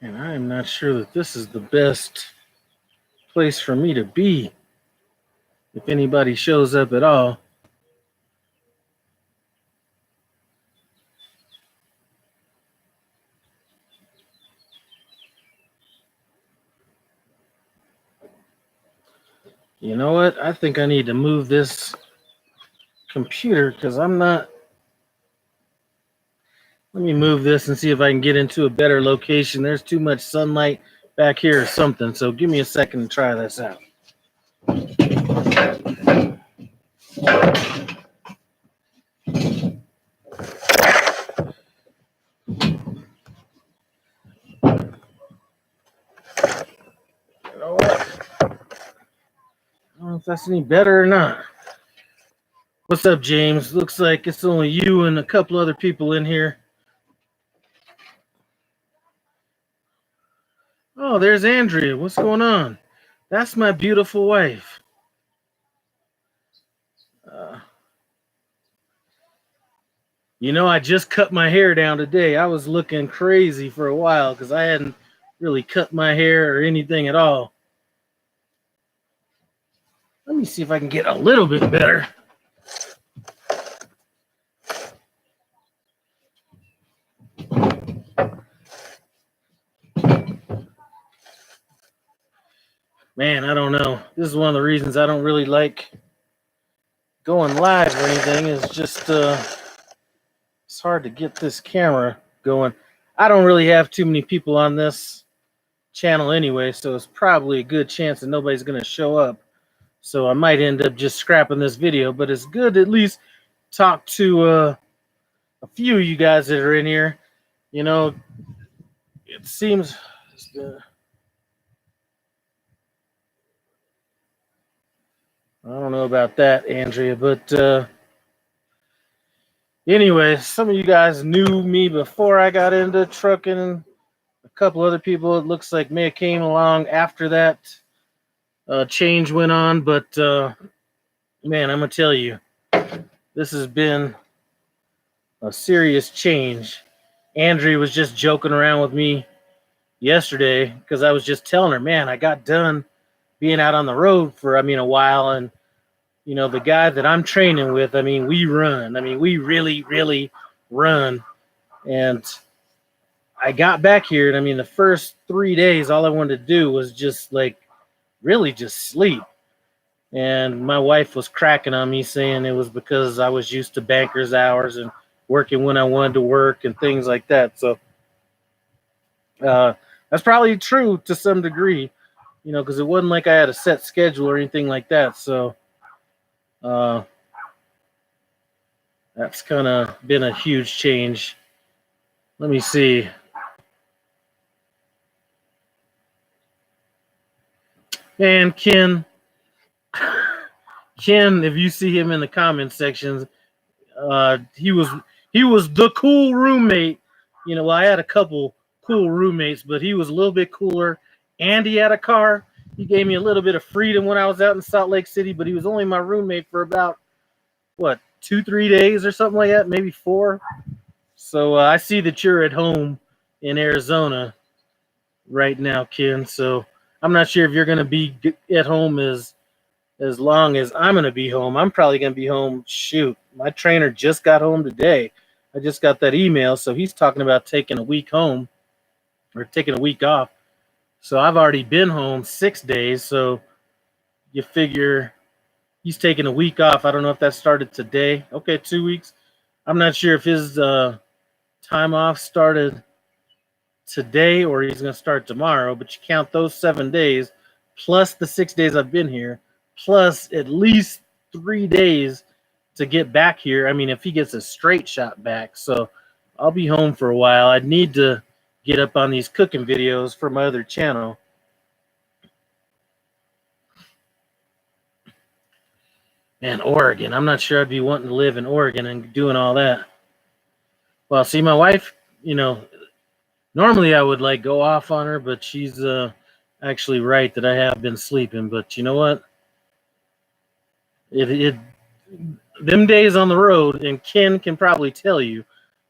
And I am not sure that this is the best place for me to be if anybody shows up at all. You know what? I think I need to move this computer because I'm not. Let me move this and see if I can get into a better location. There's too much sunlight back here or something. So give me a second to try this out. You know what? I don't know if that's any better or not. What's up, James? Looks like it's only you and a couple other people in here. Oh, there's Andrea. What's going on? That's my beautiful wife. Uh, I just cut my hair down today. I was looking crazy for a while because I hadn't really cut my hair or anything at all. Let me see if I can get a little bit better. Man, I don't know. This is one of the reasons I don't really like going live or anything. Is just it's hard to get this camera going. I don't really have too many people on this channel anyway, so it's probably a good chance that nobody's going to show up. So I might end up just scrapping this video, but it's good to at least talk to a few of you guys that are in here. It seems I don't know about that, Andrea, but anyway, some of you guys knew me before I got into trucking. A couple other people, it looks like, may have came along after that change went on. But man, I'm gonna tell you, this has been a serious change. Andrea was just joking around with me yesterday because I was just telling her, man, I got done being out on the road for a while, and the guy that I'm training with, we run. We really, really run. And I got back here, and the first 3 days, all I wanted to do was just really just sleep. And my wife was cracking on me, saying it was because I was used to banker's hours and working when I wanted to work and things like that. So that's probably true to some degree, because it wasn't like I had a set schedule or anything like that. So that's kind of been a huge change. Let me see. And Ken, if you see him in the comment sections, he was the cool roommate. Well, I had a couple cool roommates, but he was a little bit cooler. And he had a car. He gave me a little bit of freedom when I was out in Salt Lake City, but he was only my roommate for about 2-3 days or something like that, maybe 4. So I see that you're at home in Arizona right now, Ken. So I'm not sure if you're going to be at home as long as I'm going to be home. I'm probably going to be home. Shoot, my trainer just got home today. I just got that email. So he's talking about taking a week home or taking a week off. So I've already been home 6 days. So you figure he's taking a week off. I don't know if that started today. Okay, 2 weeks. I'm not sure if his time off started today or he's going to start tomorrow, but you count those 7 days plus the 6 days I've been here, plus at least 3 days to get back here. If he gets a straight shot back. So I'll be home for a while. I need to get up on these cooking videos for my other channel. And Oregon. I'm not sure I'd be wanting to live in Oregon and doing all that. Well, see, my wife, normally I would go off on her, but she's actually right that I have been sleeping. But you know what? Them days on the road, and Ken can probably tell you,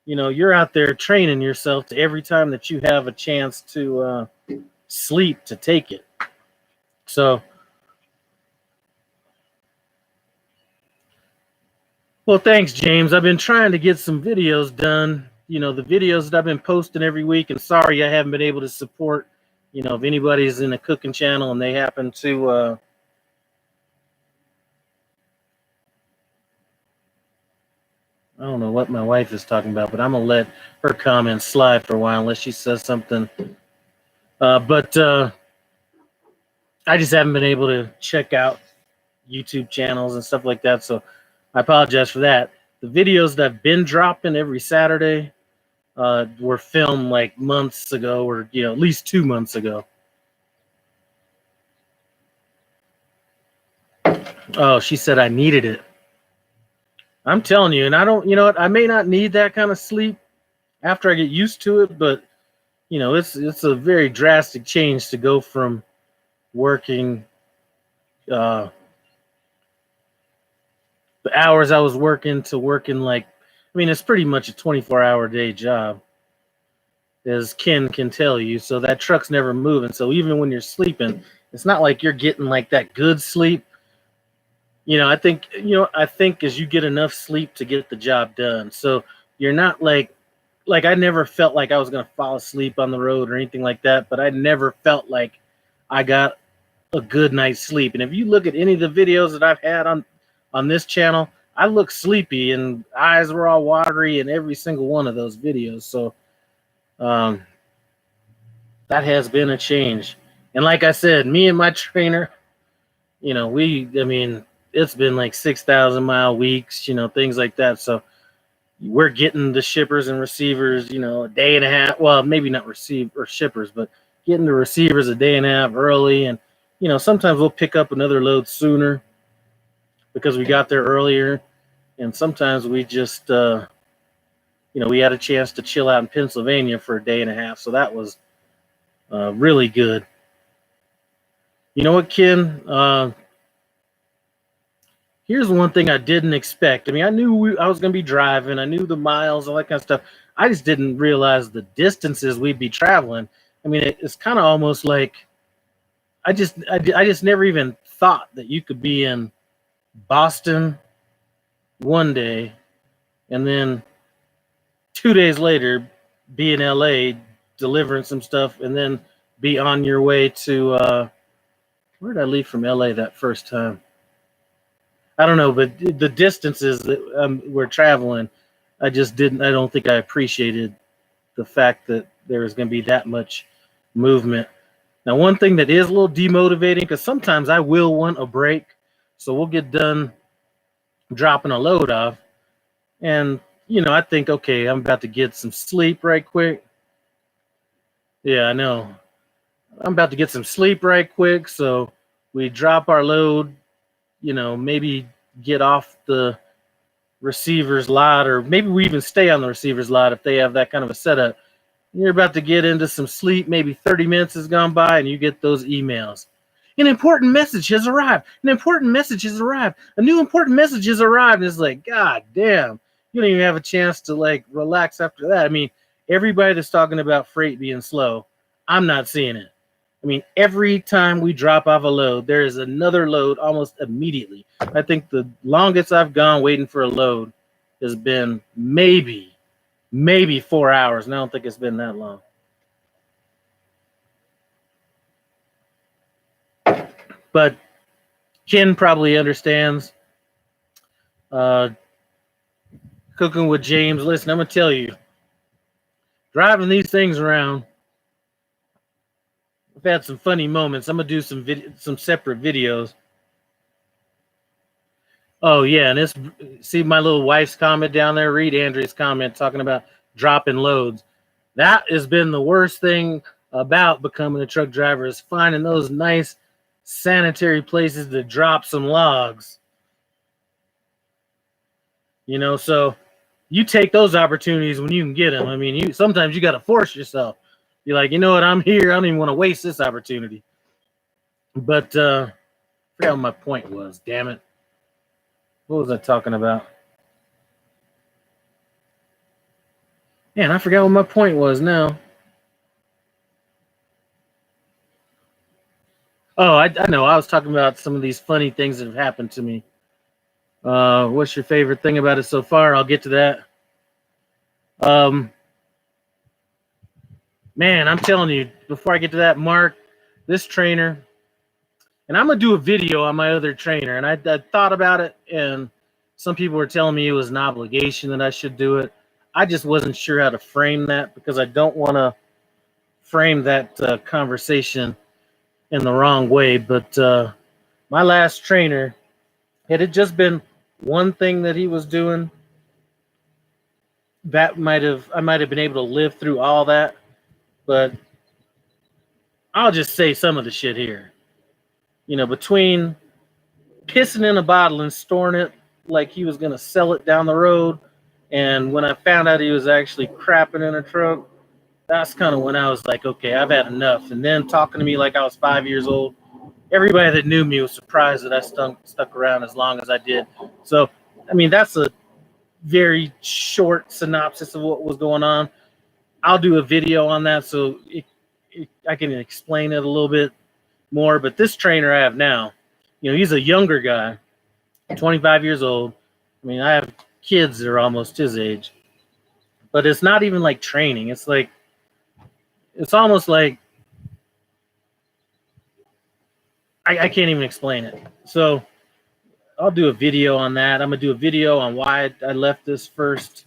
you're out there training yourself to every time that you have a chance to sleep to take it. So, well, thanks, James. I've been trying to get some videos done. The videos that I've been posting every week, and sorry I haven't been able to support, if anybody's in a cooking channel and they happen to, I don't know what my wife is talking about, but I'm going to let her comments slide for a while unless she says something. But I just haven't been able to check out YouTube channels and stuff like that. So I apologize for that. The videos that I've been dropping every Saturday were filmed like months ago, or at least 2 months ago. Oh, she said I needed it. I'm telling you, and I don't. What? I may not need that kind of sleep after I get used to it, but it's a very drastic change to go from working the hours I was working to working it's pretty much a 24-hour day job, as Ken can tell you. So that truck's never moving. So even when you're sleeping, it's not like you're getting like that good sleep. I think as you get enough sleep to get the job done. So you're not like I never felt like I was going to fall asleep on the road or anything like that, but I never felt like I got a good night's sleep. And if you look at any of the videos that I've had on this channel, I look sleepy and eyes were all watery in every single one of those videos. So that has been a change. And like I said, me and my trainer, it's been like 6,000-mile weeks, things like that. So we're getting the shippers and receivers, a day and a half. Well, maybe not shippers, but getting the receivers a day and a half early. And, sometimes we'll pick up another load sooner because we got there earlier. And sometimes we just, we had a chance to chill out in Pennsylvania for a day and a half. So that was really good. You know what, Ken? Here's one thing I didn't expect. I knew I was going to be driving. I knew the miles, all that kind of stuff. I just didn't realize the distances we'd be traveling. It's kind of almost like I just never even thought that you could be in Boston one day and then 2 days later be in LA delivering some stuff and then be on your way to where did I leave from LA that first time? I don't know, but the distances that we're traveling, I don't think I appreciated the fact that there was going to be that much movement. Now, one thing that is a little demotivating, because sometimes I will want a break, so we'll get done dropping a load off, and, I think, okay, I'm about to get some sleep right quick. Yeah, I know. I'm about to get some sleep right quick, so we drop our load, maybe get off the receiver's lot, or maybe we even stay on the receiver's lot if they have that kind of a setup. You're about to get into some sleep, maybe 30 minutes has gone by, and you get those emails. An important message has arrived. An important message has arrived. A new important message has arrived. And it's like, God damn, you don't even have a chance to relax after that. Everybody that's talking about freight being slow, I'm not seeing it. Every time we drop off a load, there is another load almost immediately. I think the longest I've gone waiting for a load has been maybe 4 hours, and I don't think it's been that long. But Ken probably understands. Cooking with James. Listen, I'm going to tell you, driving these things around, I've had some funny moments. I'm going to do some separate videos. Oh, yeah, and see my little wife's comment down there? Read Andrea's comment talking about dropping loads. That has been the worst thing about becoming a truck driver, is finding those nice sanitary places to drop some logs. So you take those opportunities when you can get them. Sometimes you got to force yourself. You're like, you know what, I'm here. I don't even want to waste this opportunity. But I forgot what my point was, damn it. What was I talking about? Man, I forgot what my point was now. Oh, I know. I was talking about some of these funny things that have happened to me. What's your favorite thing about it so far? I'll get to that. Um, Man, I'm telling you, before I get to that, Mark, this trainer, and I'm gonna do a video on my other trainer, and I thought about it, and some people were telling me it was an obligation that I should do it. I just wasn't sure how to frame that because I don't want to frame that conversation in the wrong way. But my last trainer, had it just been one thing that he was doing, that I might have been able to live through all that. But I'll just say some of the shit here. Between pissing in a bottle and storing it like he was gonna sell it down the road, and when I found out he was actually crapping in a truck, that's kind of when I was like, okay, I've had enough. And then talking to me like I was 5 years old, everybody that knew me was surprised that I stuck around as long as I did. So, I mean, that's a very short synopsis of what was going on. I'll do a video on that so I can explain it a little bit more. But this trainer I have now, he's a younger guy, 25 years old. I mean, I have kids that are almost his age, but it's not even like training. It's almost like I can't even explain it. So I'll do a video on that. I'm gonna do a video on why I left this first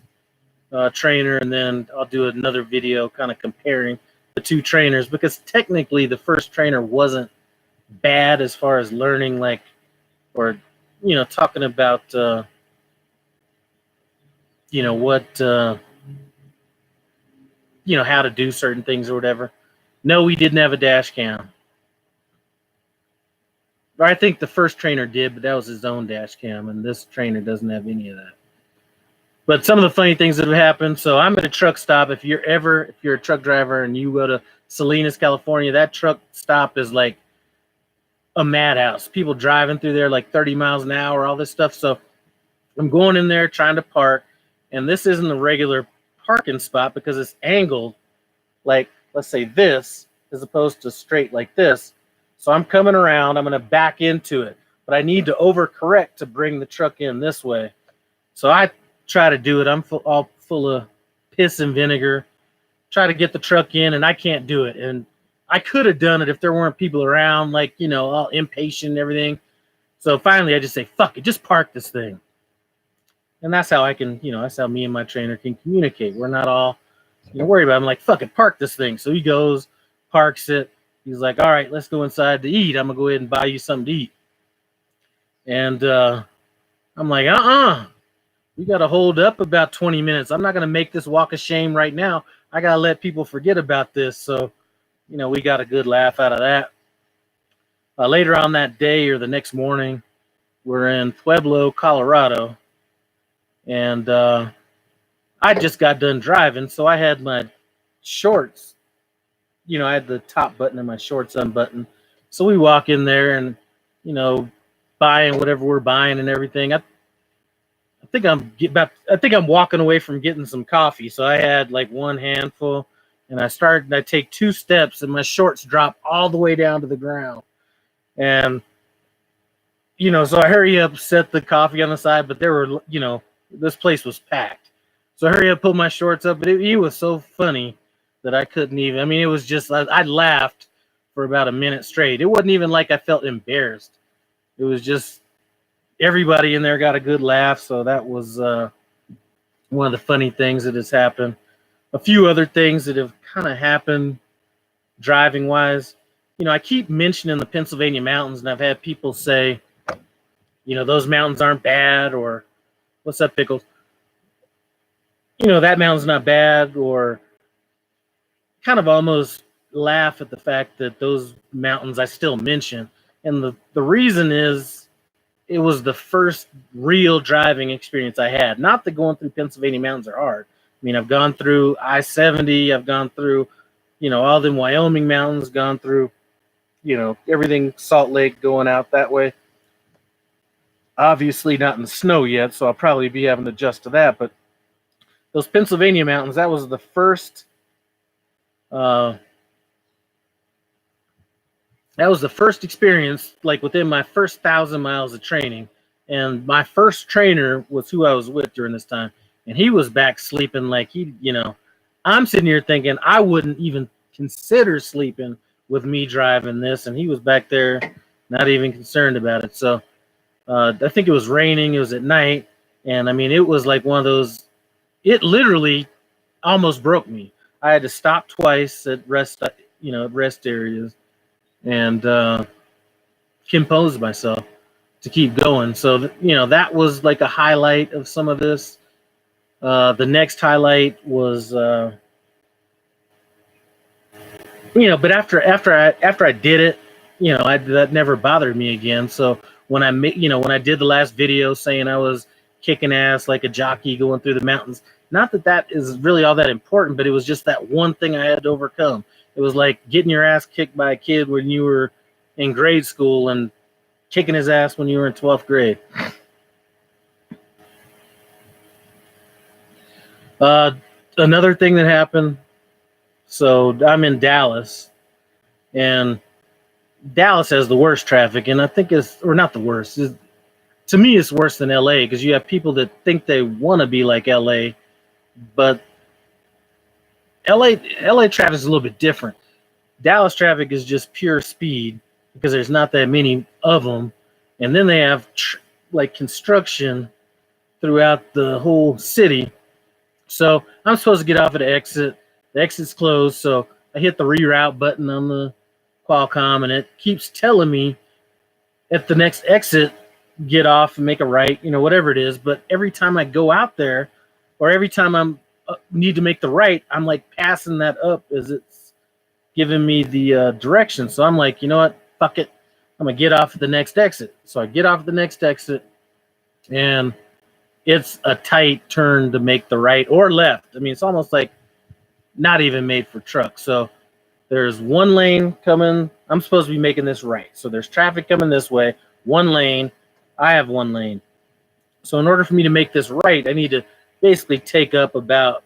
trainer, and then I'll do another video kind of comparing the two trainers, because technically the first trainer wasn't bad as far as learning, like, or talking about what how to do certain things or whatever. No, we didn't have a dash cam. Or I think the first trainer did, but that was his own dash cam, and this trainer doesn't have any of that. But some of the funny things that have happened. So I'm at a truck stop. If you're a truck driver and you go to Salinas, California, that truck stop is like a madhouse. People driving through there like 30 miles an hour, all this stuff. So I'm going in there trying to park, and this isn't a regular parking spot because it's angled like, let's say this, as opposed to straight like this. So I'm coming around, I'm going to back into it, but I need to overcorrect to bring the truck in this way. So I try to do it. I'm all full of piss and vinegar, try to get the truck in, and I can't do it. And I could have done it if there weren't people around, like, all impatient and everything. So finally I just say, fuck it, just park this thing. And that's how I can, that's how me and my trainer can communicate. We're not all worried about it. I'm like, fuck it, park this thing. So he goes, parks it. He's like, all right, let's go inside to eat. I'm going to go ahead and buy you something to eat. And I'm like, we got to hold up about 20 minutes. I'm not going to make this walk of shame right now. I got to let people forget about this. So, we got a good laugh out of that. Later on that day or the next morning, we're in Pueblo, Colorado. And I just got done driving, so I had my shorts. I had the top button of my shorts unbuttoned. So we walk in there and, buying whatever we're buying and everything. I think I'm walking away from getting some coffee. So I had like one handful, and I take 2 steps, and my shorts drop all the way down to the ground. And so I hurry up, set the coffee on the side, but there were, this place was packed. So I hurry up, pull my shorts up, but it was so funny that I couldn't even. I mean, it was just, I laughed for about a minute straight. It wasn't even like I felt embarrassed. It was just everybody in there got a good laugh. So that was one of the funny things that has happened. A few other things that have kind of happened driving wise. I keep mentioning the Pennsylvania mountains, and I've had people say, those mountains aren't bad, or what's up, Pickles? That mountain's not bad, or kind of almost laugh at the fact that those mountains I still mention. And the reason is it was the first real driving experience I had. Not that going through Pennsylvania mountains are hard. I mean, I've gone through I-70, I've gone through, all the Wyoming mountains, gone through, everything Salt Lake going out that way. Obviously not in the snow yet, so I'll probably be having to adjust to that. But those Pennsylvania mountains, that was the first. Uh, that was the first experience, like within my first 1,000 miles of training. And my first trainer was who I was with during this time, and he was back sleeping like I'm sitting here thinking I wouldn't even consider sleeping with me driving this, and he was back there not even concerned about it. So I think it was raining. It was at night, and I mean it was like one of those. It literally almost broke me. I had to stop twice at rest areas, and compose myself to keep going. So that was like a highlight of some of this. The next highlight was but after I did it, that never bothered me again. So when when I did the last video saying I was kicking ass like a jockey going through the mountains, not that that is really all that important, but it was just that one thing I had to overcome. It was like getting your ass kicked by a kid when you were in grade school and kicking his ass when you were in 12th grade. Another thing that happened, so I'm in Dallas, and Dallas has the worst traffic, and I think or not the worst. To me, it's worse than LA because you have people that think they want to be like LA, but LA traffic is a little bit different. Dallas traffic is just pure speed because there's not that many of them, and then they have like construction throughout the whole city. So I'm supposed to get off at the exit. The exit's closed, so I hit the reroute button on the Qualcomm, and it keeps telling me at the next exit, get off and make a right, whatever it is. But every time I go out there, or every time I'm need to make the right, I'm like passing that up as it's giving me the direction. So I'm like, you know what? Fuck it. I'm gonna get off at the next exit. So I get off at the next exit, and it's a tight turn to make the right or left. I mean, it's almost like not even made for trucks. So there's one lane coming. I'm supposed to be making this right. So there's traffic coming this way, one lane. I have one lane. So in order for me to make this right, I need to basically take up about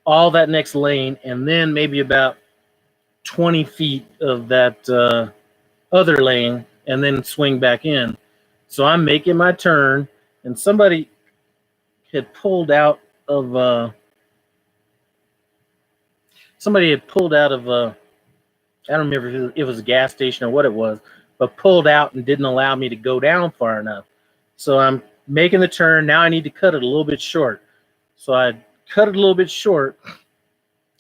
all that next lane and then maybe about 20 feet of that other lane and then swing back in. So I'm making my turn, and somebody had pulled out of I don't remember if it was a gas station or what it was, but pulled out and didn't allow me to go down far enough. So I'm making the turn. Now I need to cut it a little bit short. So I cut it a little bit short,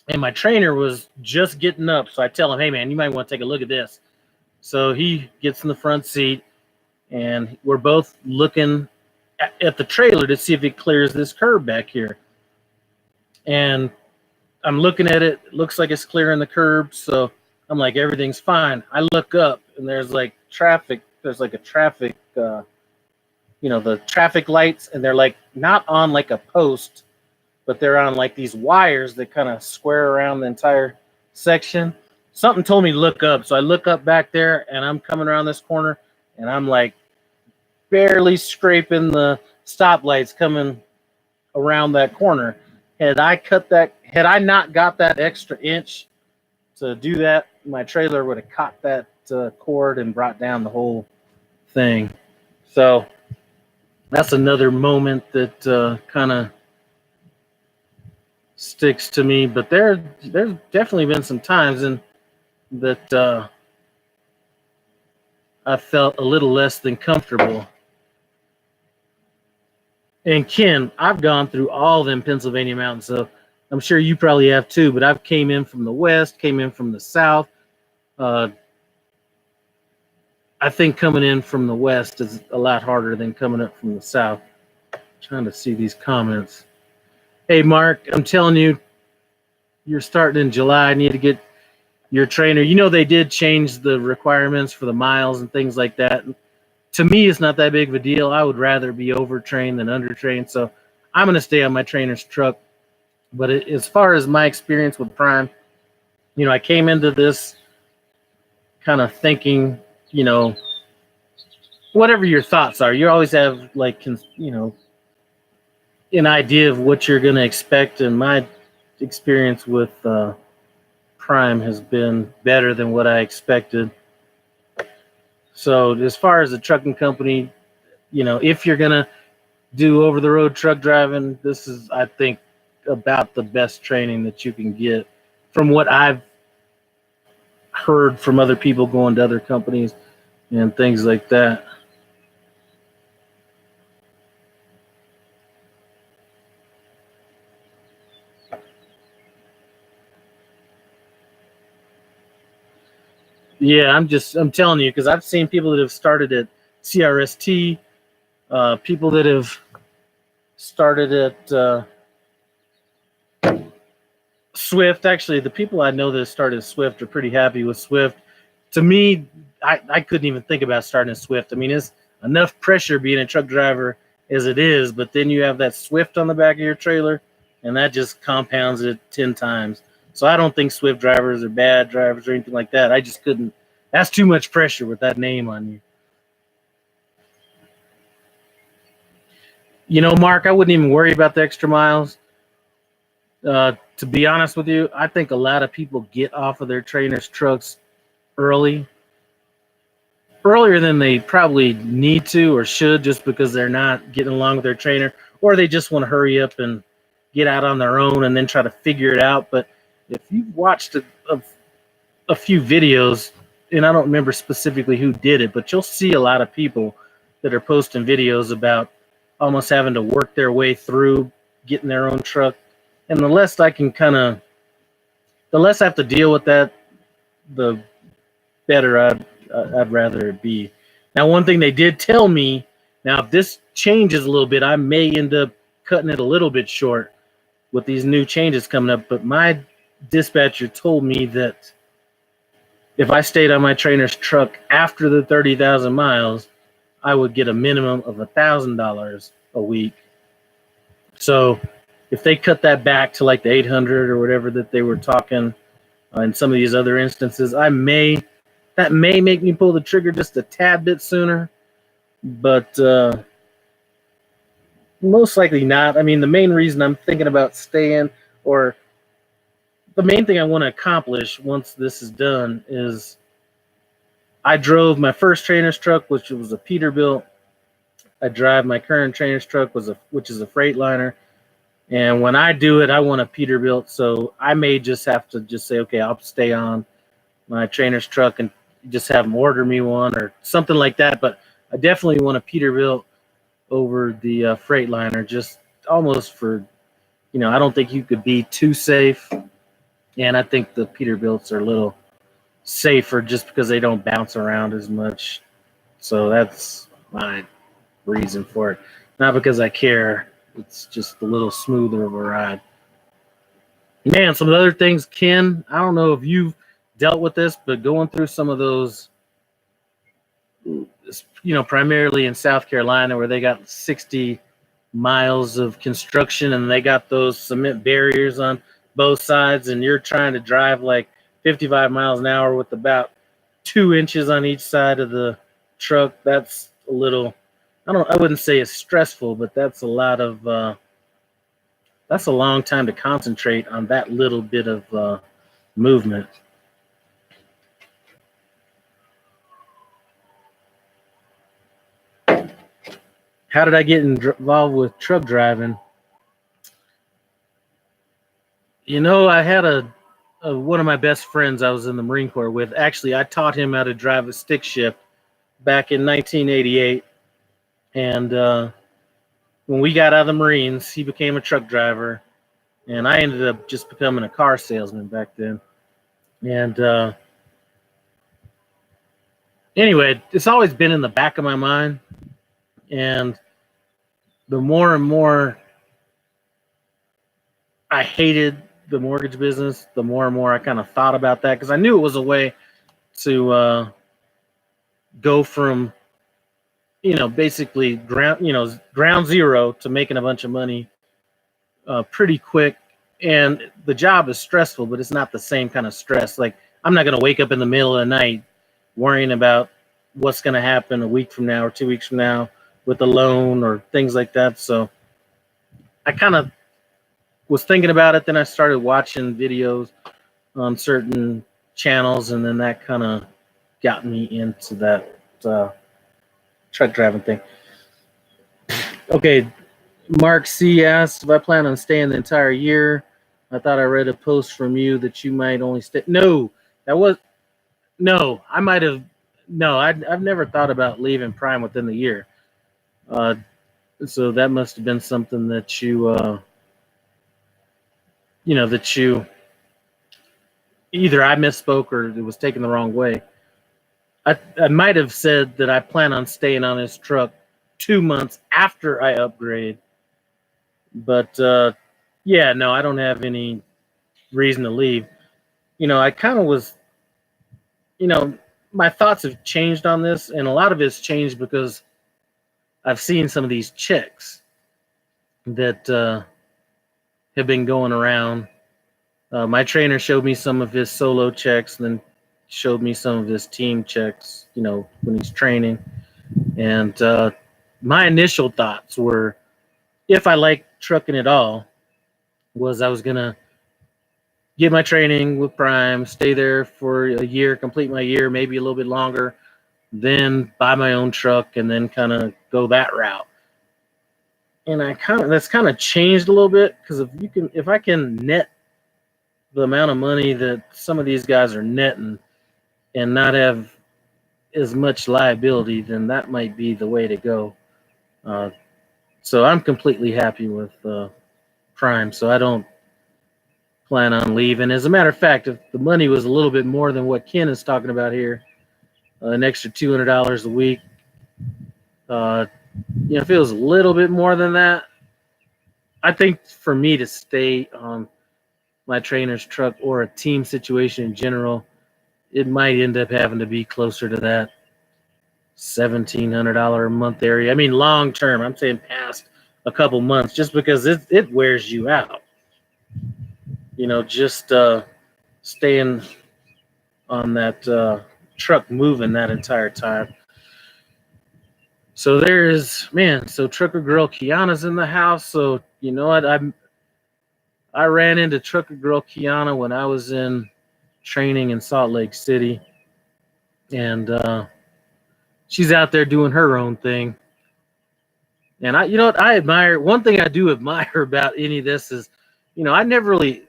and my trainer was just getting up. So I tell him, hey, man, you might want to take a look at this. So he gets in the front seat, and we're both looking at the trailer to see if it clears this curb back here. And I'm looking at it. It looks like it's clearing the curb. So I'm like, everything's fine. I look up, and there's like traffic. There's like a traffic, the traffic lights, and they're like not on like a post, but they're on like these wires that kind of square around the entire section. Something told me to look up. So I look up back there, and I'm coming around this corner, and I'm like barely scraping the stoplights coming around that corner. Had I not got that extra inch to do that, my trailer would have caught that cord and brought down the whole thing. So that's another moment that kind of sticks to me. But there's definitely been some times that I felt a little less than comfortable. And Ken, I've gone through all them Pennsylvania mountains, so I'm sure you probably have too. But I've came in from the west, came in from the south. I think coming in from the west is a lot harder than coming up from the south. I'm trying to see these comments. Hey, Mark, I'm telling you, you're starting in July. I need to get your trainer. They did change the requirements for the miles and things like that. To me, it's not that big of a deal. I would rather be overtrained than undertrained. So I'm going to stay on my trainer's truck. But as far as my experience with Prime, I came into this kind of thinking, whatever your thoughts are, you always have like, an idea of what you're going to expect. And my experience with Prime has been better than what I expected. So as far as the trucking company, if you're going to do over the road truck driving, this is, I think, about the best training that you can get from what I've heard from other people going to other companies and things like that. Yeah, I'm telling you, because I've seen people that have started at CRST, people that have started at Swift. Actually, the people I know that started Swift are pretty happy with Swift. To me, I couldn't even think about starting at Swift. I mean, it's enough pressure being a truck driver as it is, but then you have that Swift on the back of your trailer, and that just compounds it 10 times. So I don't think Swift drivers are bad drivers or anything like that. I just couldn't. That's too much pressure with that name on you. Mark, I wouldn't even worry about the extra miles. To be honest with you, I think a lot of people get off of their trainers' trucks early, earlier than they probably need to or should, just because they're not getting along with their trainer, or they just want to hurry up and get out on their own and then try to figure it out. But if you've watched a few videos, and I don't remember specifically who did it, but you'll see a lot of people that are posting videos about almost having to work their way through getting their own truck. And the less I have to deal with that, the better I'd rather it be. Now, one thing they did tell me, now if this changes a little bit, I may end up cutting it a little bit short with these new changes coming up. But my dispatcher told me that if I stayed on my trainer's truck after the 30,000 miles, I would get a minimum of $1,000 a week. So if they cut that back to like the 800 or whatever that they were talking in some of these other instances, that may make me pull the trigger just a tad bit sooner, but most likely not. I mean, the main reason I'm thinking about staying, or the main thing I want to accomplish once this is done, is I drove my first trainer's truck, which was a Peterbilt. I drive my current trainer's truck, which is a Freightliner. And when I do it, I want a Peterbilt. So I may just have to just say, okay, I'll stay on my trainer's truck and just have them order me one or something like that. But I definitely want a Peterbilt over the Freightliner, just almost for, I don't think you could be too safe. And I think the Peterbilts are a little safer just because they don't bounce around as much. So that's my reason for it. Not because I care. It's just a little smoother of a ride. Man, some of the other things, Ken, I don't know if you've dealt with this, but going through some of those, primarily in South Carolina, where they got 60 miles of construction and they got those cement barriers on both sides, and you're trying to drive like 55 miles an hour with about 2 inches on each side of the truck. That's a little, I wouldn't say it's stressful, but that's that's a long time to concentrate on that little bit of movement. How did I get involved with truck driving? I had one of my best friends I was in the Marine Corps with. Actually, I taught him how to drive a stick shift back in 1988. And when we got out of the Marines, he became a truck driver. And I ended up just becoming a car salesman back then. And anyway, it's always been in the back of my mind. And the more and more I hated the mortgage business, the more and more I kind of thought about that, because I knew it was a way to go from, basically ground zero to making a bunch of money pretty quick. And the job is stressful, but it's not the same kind of stress. Like, I'm not going to wake up in the middle of the night worrying about what's going to happen a week from now or 2 weeks from now with a loan or things like that. So I kind of was thinking about it. Then I started watching videos on certain channels, and then that kind of got me into that truck driving thing. Okay, Mark C asks if I plan on staying the entire year. I thought I read a post from you that you might only stay. No, that was no. I might have. No, I've never thought about leaving Prime within the year. Uh, so that must have been something that that you either I misspoke or it was taken the wrong way. I might have said that I plan on staying on this truck 2 months after I upgrade, but yeah, no, I don't have any reason to leave. I kind of was, you know, my thoughts have changed on this, and a lot of it's changed because I've seen some of these chicks that have been going around. My trainer showed me some of his solo checks, and then showed me some of his team checks. When he's training, and my initial thoughts were, if I like trucking at all, was I was gonna get my training with Prime, stay there for a year, complete my year, maybe a little bit longer, then buy my own truck, and then kind of go that route. And that's kind of changed a little bit, because if I can net the amount of money that some of these guys are netting and not have as much liability, then that might be the way to go. So I'm completely happy with Prime, so I don't plan on leaving. As a matter of fact, if the money was a little bit more than what Ken is talking about here, an extra $200 a week, if it was a little bit more than that, I think for me to stay on my trainer's truck or a team situation in general, it might end up having to be closer to that $1,700 a month area. I mean, long term, I'm saying past a couple months, just because it wears you out. Just staying on that truck moving that entire time. So so Trucker Girl Kiana's in the house. So you know what? I ran into Trucker Girl Kiana when I was in training in Salt Lake City, and she's out there doing her own thing. And I admire, one thing I do admire about any of this is, I never really,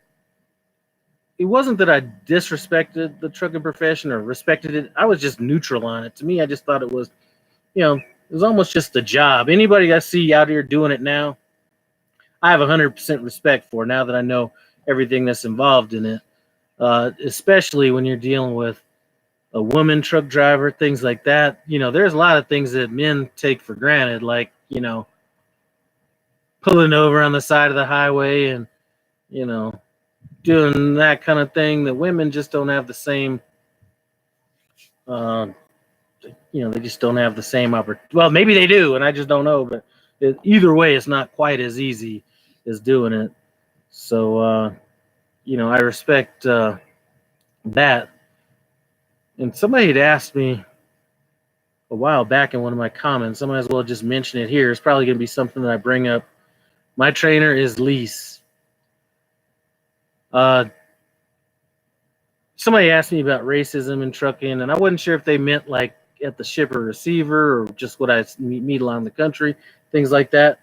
it wasn't that I disrespected the trucking profession or respected it. I was just neutral on it. To me, I just thought it was, it was almost just a job. Anybody I see out here doing it now, I have 100% respect for, now that I know everything that's involved in it, especially when you're dealing with a woman truck driver, things like that. There's a lot of things that men take for granted, like, pulling over on the side of the highway and, doing that kind of thing, that women just don't have the same, they just don't have the same opportunity. Well, maybe they do, and I just don't know, but either way, it's not quite as easy as doing it. So, I respect that. And somebody had asked me a while back in one of my comments, I might as well just mention it here. It's probably going to be something that I bring up. My trainer is Lise. Somebody asked me about racism in trucking, and I wasn't sure if they meant like at the shipper receiver or just what I meet along the country, things like that.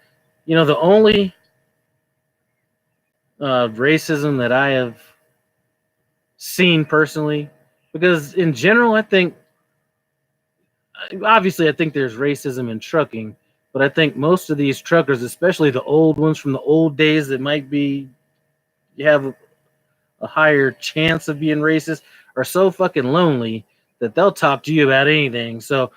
The only racism that I have seen personally, because in general, I think there's racism in trucking, but I think most of these truckers, especially the old ones from the old days that might be, you have a higher chance of being racist, are so fucking lonely that they'll talk to you about anything. So,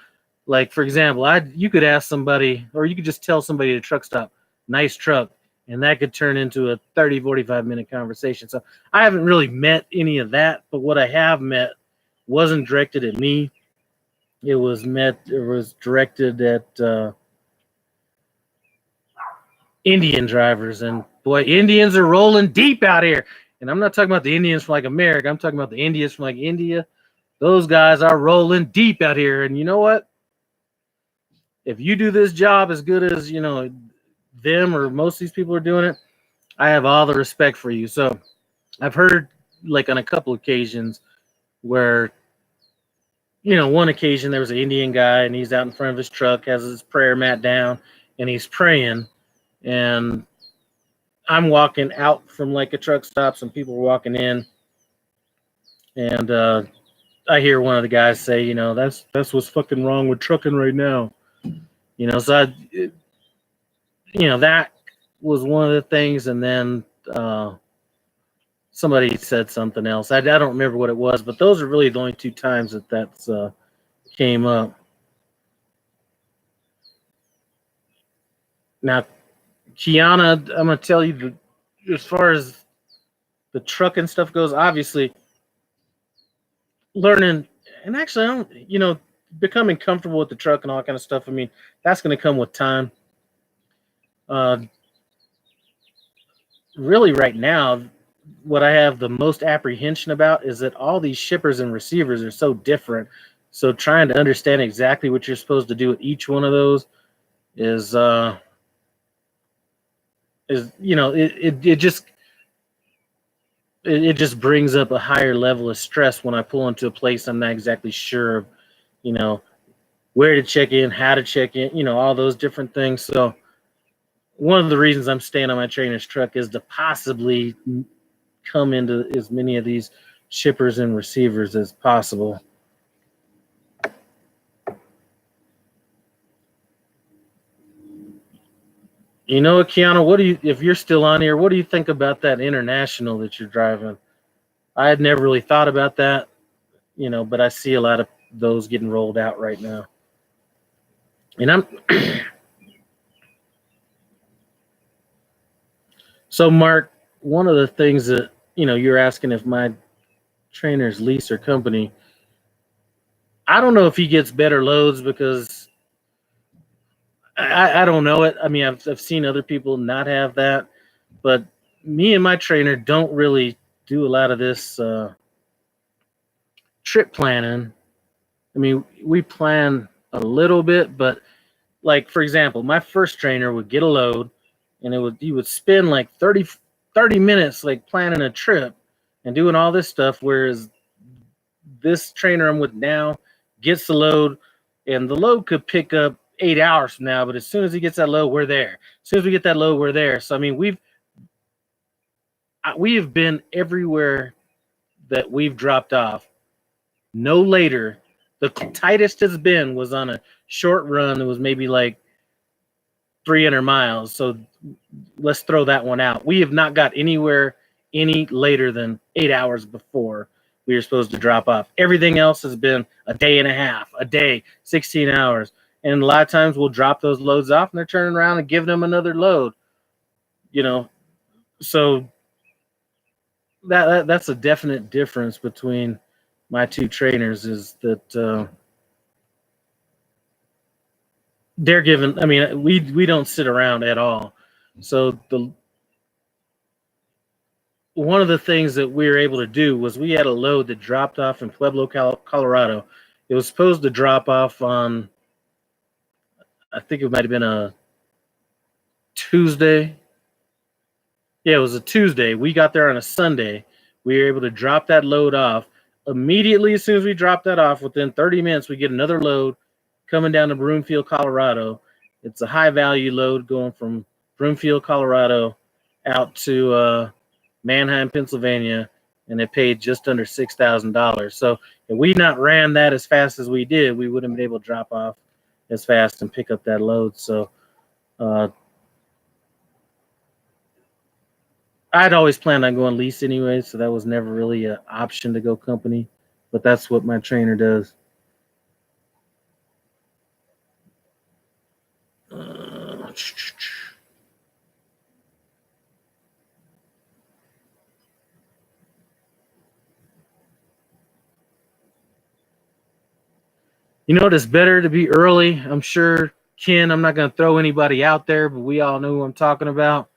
like, for example, you could ask somebody, or you could just tell somebody at a truck stop, nice truck, and that could turn into a 30, 45-minute conversation. So I haven't really met any of that, but what I have met wasn't directed at me. It was directed at Indian drivers, and boy, Indians are rolling deep out here. And I'm not talking about the Indians from like America. I'm talking about the Indians from like India. Those guys are rolling deep out here. And you know what? If you do this job as good as, them or most of these people are doing it, I have all the respect for you. So I've heard like on a couple occasions where, one occasion there was an Indian guy and he's out in front of his truck, has his prayer mat down, and he's praying. And I'm walking out from like a truck stop, some people were walking in, and I hear one of the guys say, that's what's fucking wrong with trucking right now. So that was one of the things, and then somebody said something else. I don't remember what it was, but those are really the only two times that's came up. Now, Kiana, I'm going to tell you, as far as the trucking stuff goes, obviously, learning, and actually, I don't, becoming comfortable with the truck and all that kind of stuff, I mean, that's going to come with time. Really, right now, what I have the most apprehension about is that all these shippers and receivers are so different. So trying to understand exactly what you're supposed to do with each one of those is it just brings up a higher level of stress when I pull into a place I'm not exactly sure of, where to check in, how to check in, all those different things. So one of the reasons I'm staying on my trainer's truck is to possibly come into as many of these shippers and receivers as possible. Kiana, if you're still on here, what do you think about that international that you're driving? I had never really thought about that, but I see a lot of those getting rolled out right now. And I'm so Mark, one of the things that, you're asking if my trainer's lease or company, I don't know if he gets better loads because I don't know it. I mean, I've seen other people not have that, but me and my trainer don't really do a lot of this trip planning. I mean, we plan a little bit, but like, for example, my first trainer would get a load and he would spend like 30 minutes like planning a trip and doing all this stuff, whereas this trainer I'm with now gets the load, and the load could pick up 8 hours from now, but as soon as he gets that load, we're there. As soon as we get that load, we're there. So I mean, we have been everywhere that we've dropped off. No later. The tightest it's been was on a short run. It was maybe like 300 miles. So let's throw that one out. We have not got anywhere any later than 8 hours before we were supposed to drop off. Everything else has been a day and a half, a day, 16 hours. And a lot of times we'll drop those loads off and they're turning around and giving them another load. So that's a definite difference between my two trainers, is that they're given, I mean, we don't sit around at all. So one of the things that we were able to do was we had a load that dropped off in Pueblo, Colorado. It was supposed to drop off on, I think it might have been a Tuesday. Yeah, it was a Tuesday. We got there on a Sunday. We were able to drop that load off. Immediately, as soon as we dropped that off, within 30 minutes, we get another load coming down to Broomfield, Colorado. It's a high-value load going from Broomfield, Colorado, out to Manheim, Pennsylvania, and it paid just under $6,000. So if we not ran that as fast as we did, we wouldn't be able to drop off as fast and pick up that load. So I'd always planned on going lease anyway, so that was never really an option to go company. But that's what my trainer does. It's better to be early. I'm sure, Ken, I'm not going to throw anybody out there, but we all know who I'm talking about.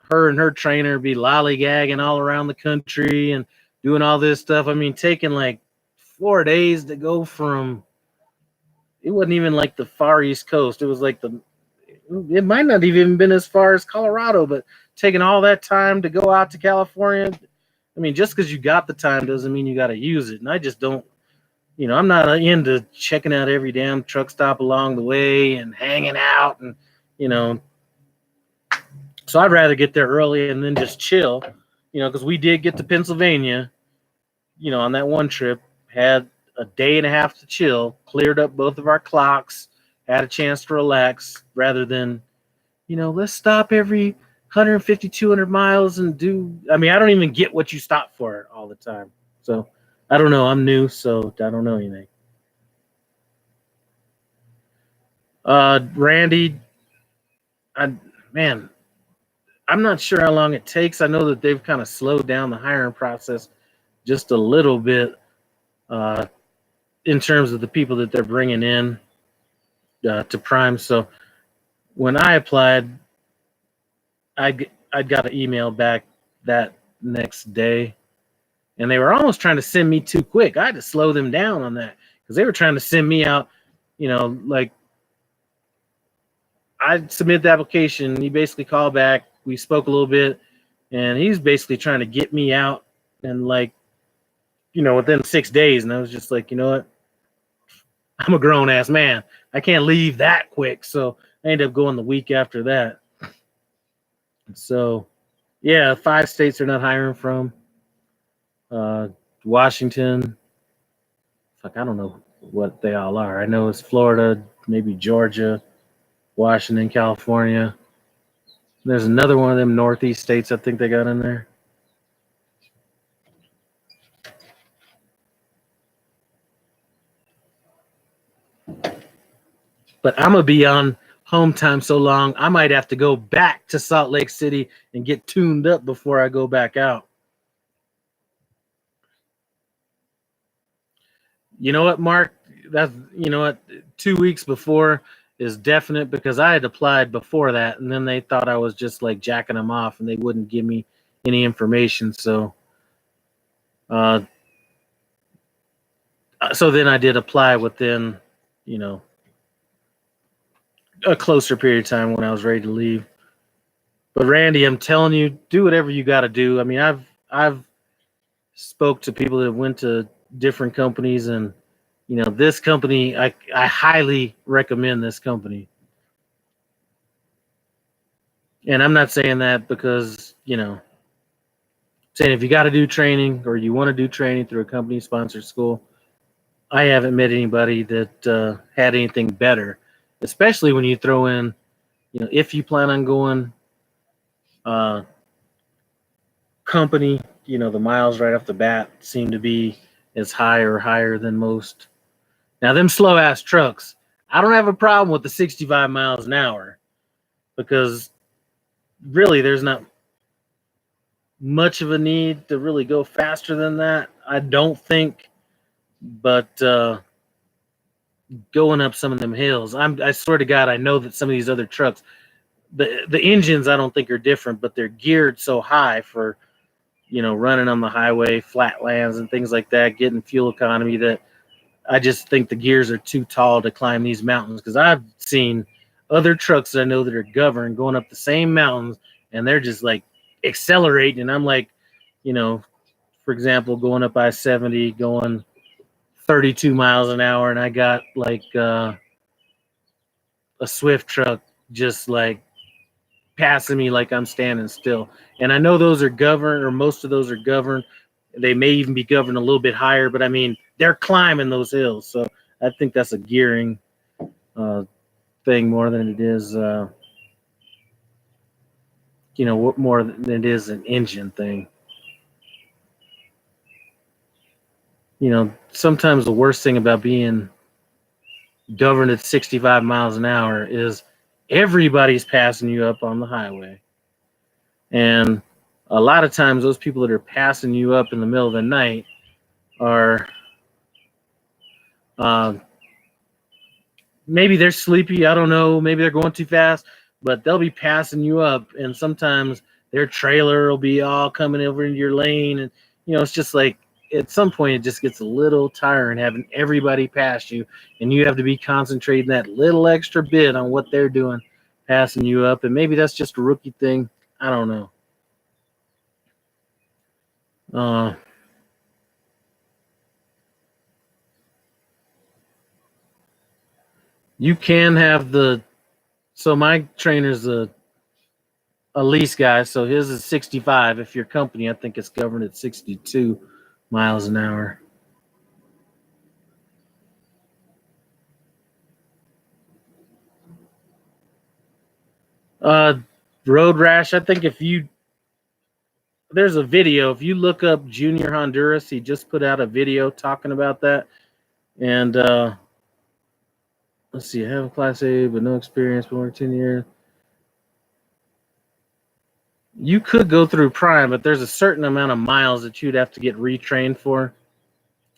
Her and her trainer be lollygagging all around the country and doing all this stuff. I mean, taking like 4 days to go from, it wasn't even like the far East Coast. It was like it might not even been as far as Colorado, but taking all that time to go out to California. I mean, just because you got the time doesn't mean you got to use it. And I just don't, I'm not into checking out every damn truck stop along the way and hanging out and, you know, so I'd rather get there early and then just chill, because we did get to Pennsylvania, on that one trip, had a day and a half to chill, cleared up both of our clocks, had a chance to relax rather than, let's stop every 150, 200 miles and I don't even get what you stop for all the time. So I don't know. I'm new, so I don't know anything. Randy, man, I'm not sure how long it takes. I know that they've kind of slowed down the hiring process just a little bit in terms of the people that they're bringing in to Prime. So when I applied, I got an email back that next day, and they were almost trying to send me too quick. I had to slow them down on that because they were trying to send me out, like I submitted the application. He basically called back. We spoke a little bit, and he's basically trying to get me out and within 6 days. And I was just like, you know what? I'm a grown ass man. I can't leave that quick. So I ended up going the week after that. So yeah, 5 states they're not hiring from. Washington. Fuck, I don't know what they all are. I know it's Florida, maybe Georgia, Washington, California. There's another one of them Northeast states I think they got in there. But I'm going to be on home time so long, I might have to go back to Salt Lake City and get tuned up before I go back out. You know what, Mark? 2 weeks before is definite because I had applied before that, and then they thought I was just like jacking them off, and they wouldn't give me any information. So then I did apply within, a closer period of time when I was ready to leave. But Randy, I'm telling you, do whatever you got to do. I mean, I've spoke to people that went to different companies, and this company, I highly recommend this company. And I'm not saying that because, saying if you got to do training or you want to do training through a company sponsored school, I haven't met anybody that had anything better, especially when you throw in, if you plan on going company, the miles right off the bat seem to be as high or higher than most. Now, them slow ass trucks, I don't have a problem with the 65 miles an hour because really there's not much of a need to really go faster than that, I don't think. But going up some of them hills, I swear to God, I know that some of these other trucks, the engines I don't think are different, but they're geared so high for, running on the highway, flatlands and things like that, getting fuel economy, that I just think the gears are too tall to climb these mountains. Because I've seen other trucks that I know that are governed going up the same mountains, and they're just like accelerating. And I'm like, for example, going up I-70, going 32 miles an hour, and I got like a Swift truck just like passing me like I'm standing still. And I know those are governed, or most of those are governed. They may even be governed a little bit higher, but I mean, they're climbing those hills. So I think that's a gearing thing more than it is, more than it is an engine thing. Sometimes the worst thing about being governed at 65 miles an hour is everybody's passing you up on the highway. And a lot of times those people that are passing you up in the middle of the night are maybe they're sleepy, I don't know, maybe they're going too fast, but they'll be passing you up, and sometimes their trailer will be all coming over into your lane, and it's just like at some point it just gets a little tiring having everybody pass you, and you have to be concentrating that little extra bit on what they're doing, passing you up, and maybe that's just a rookie thing. I don't know. You can have so my trainer's a lease guy, so his is 65. If your company, I think it's governed at 62 miles an hour. Road rash. I think there's a video. If you look up Junior Honduras, he just put out a video talking about that. And let's see, I have a Class A, but no experience, but over 10 years. You could go through Prime, but there's a certain amount of miles that you'd have to get retrained for.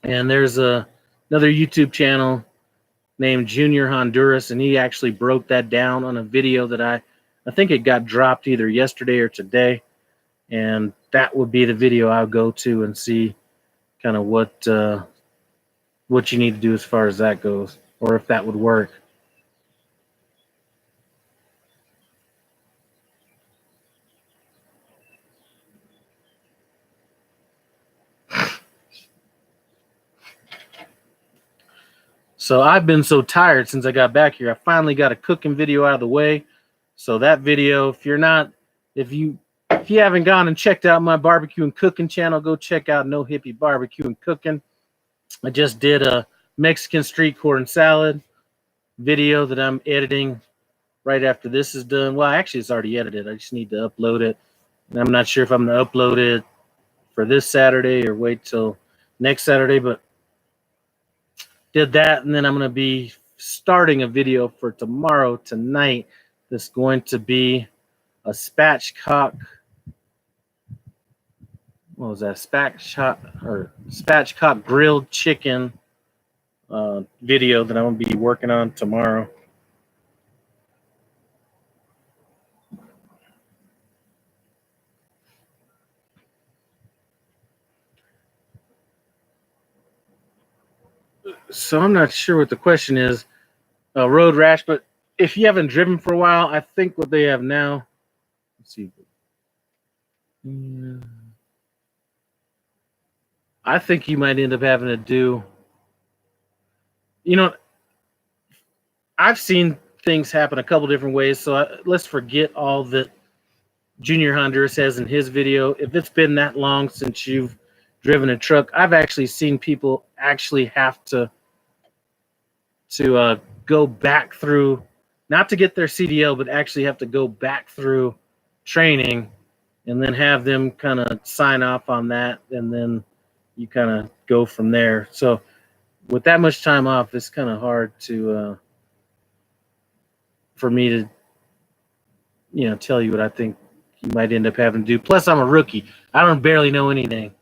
And there's another YouTube channel named Junior Honduras, and he actually broke that down on a video that I think it got dropped either yesterday or today. And that would be the video I'll go to and see kind of what you need to do as far as that goes, or if that would work. So I've been so tired since I got back here. I finally got a cooking video out of the way. So that video, if you haven't gone and checked out my barbecue and cooking channel, go check out No Hippie Barbecue and Cooking. I just did a Mexican street corn salad video that I'm editing right after this is done. Well, actually, it's already edited. I just need to upload it. And I'm not sure if I'm going to upload it for this Saturday or wait till next Saturday, but did that. And then I'm going to be starting a video for tonight. That's going to be a spatchcock. What was that? Spatchcock grilled chicken video that I'm going to be working on tomorrow. So I'm not sure what the question is, road rash, but if you haven't driven for a while, I think what they have now, let's see. I think you might end up having to do, I've seen things happen a couple different ways. So let's forget all that Junior Honduras says in his video. If it's been that long since you've driven a truck, I've actually seen people actually have to go back through, not to get their CDL, but actually have to go back through training and then have them kind of sign off on that. And then you kind of go from there. So with that much time off, it's kind of hard for me to, tell you what I think you might end up having to do. Plus, I'm a rookie. I don't barely know anything.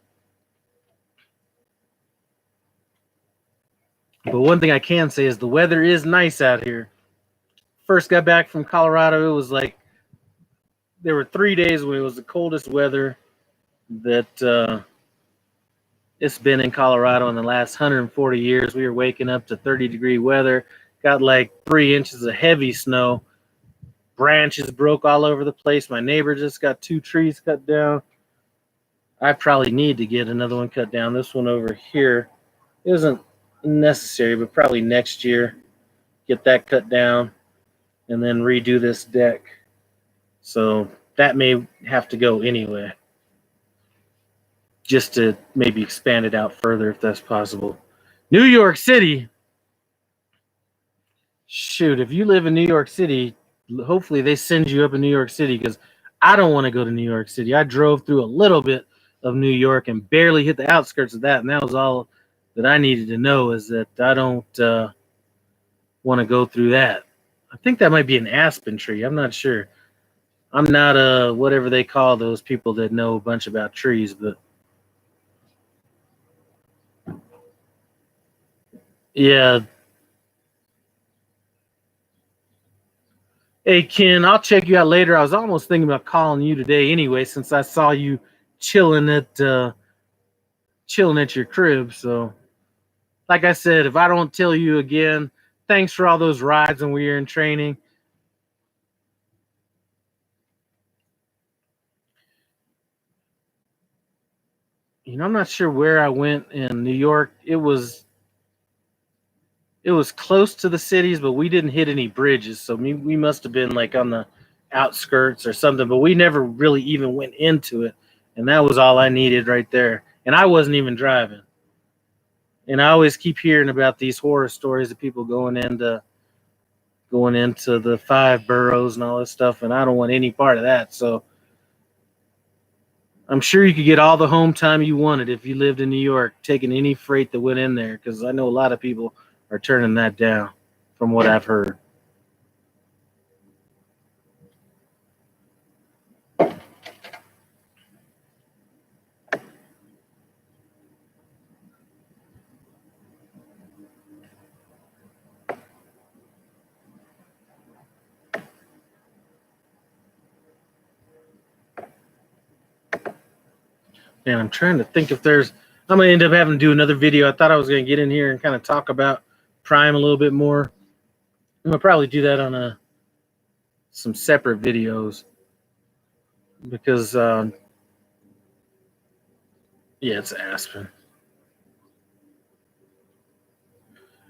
But one thing I can say is the weather is nice out here. First got back from Colorado, it was like there were 3 days when it was the coldest weather that it's been in Colorado in the last 140 years. We were waking up to 30-degree weather, got like 3 inches of heavy snow. Branches broke all over the place. My neighbor just got 2 trees cut down. I probably need to get another one cut down. This one over here isn't necessary, but probably next year get that cut down and then redo this deck. So that may have to go anyway, just to maybe expand it out further if that's possible. New York City. Shoot, if you live in New York City, hopefully they send you up in New York City, because I don't want to go to New York City. I drove through a little bit of New York and barely hit the outskirts of that, and that was all that I needed to know, is that I don't want to go through that. I think that might be an aspen tree. I'm not sure. I'm not whatever they call those people that know a bunch about trees, but yeah. Hey, Ken, I'll check you out later. I was almost thinking about calling you today anyway, since I saw you chilling at your crib. So, like I said, if I don't tell you again, thanks for all those rides when we were in training. I'm not sure where I went in New York. It was close to the cities, but we didn't hit any bridges, so we must have been like on the outskirts or something. But we never really even went into it, and that was all I needed right there. And I wasn't even driving. And I always keep hearing about these horror stories of people going into the five boroughs and all this stuff, and I don't want any part of that. So I'm sure you could get all the home time you wanted if you lived in New York, taking any freight that went in there, because I know a lot of people are turning that down, from what I've heard. And I'm trying to think if there's. I'm gonna end up having to do another video. I thought I was gonna get in here and kind of talk about Prime a little bit more. I'm gonna probably do that on some separate videos because yeah, it's Aspen.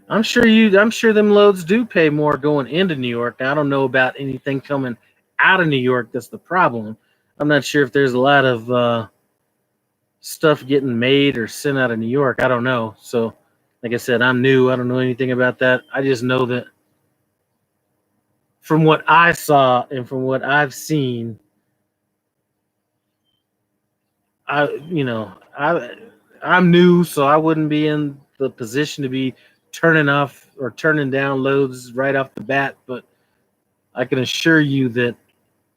I'm sure them loads do pay more going into New York. Now, I don't know about anything coming out of New York. That's the problem. I'm not sure if there's a lot of stuff getting made or sent out of New York. I don't know. So, like I said, I'm new. I don't know anything about that. I just know that from what I saw and from what I've seen, I you know I I'm new, so I wouldn't be in the position to be turning off or turning down loads right off the bat. But I can assure you that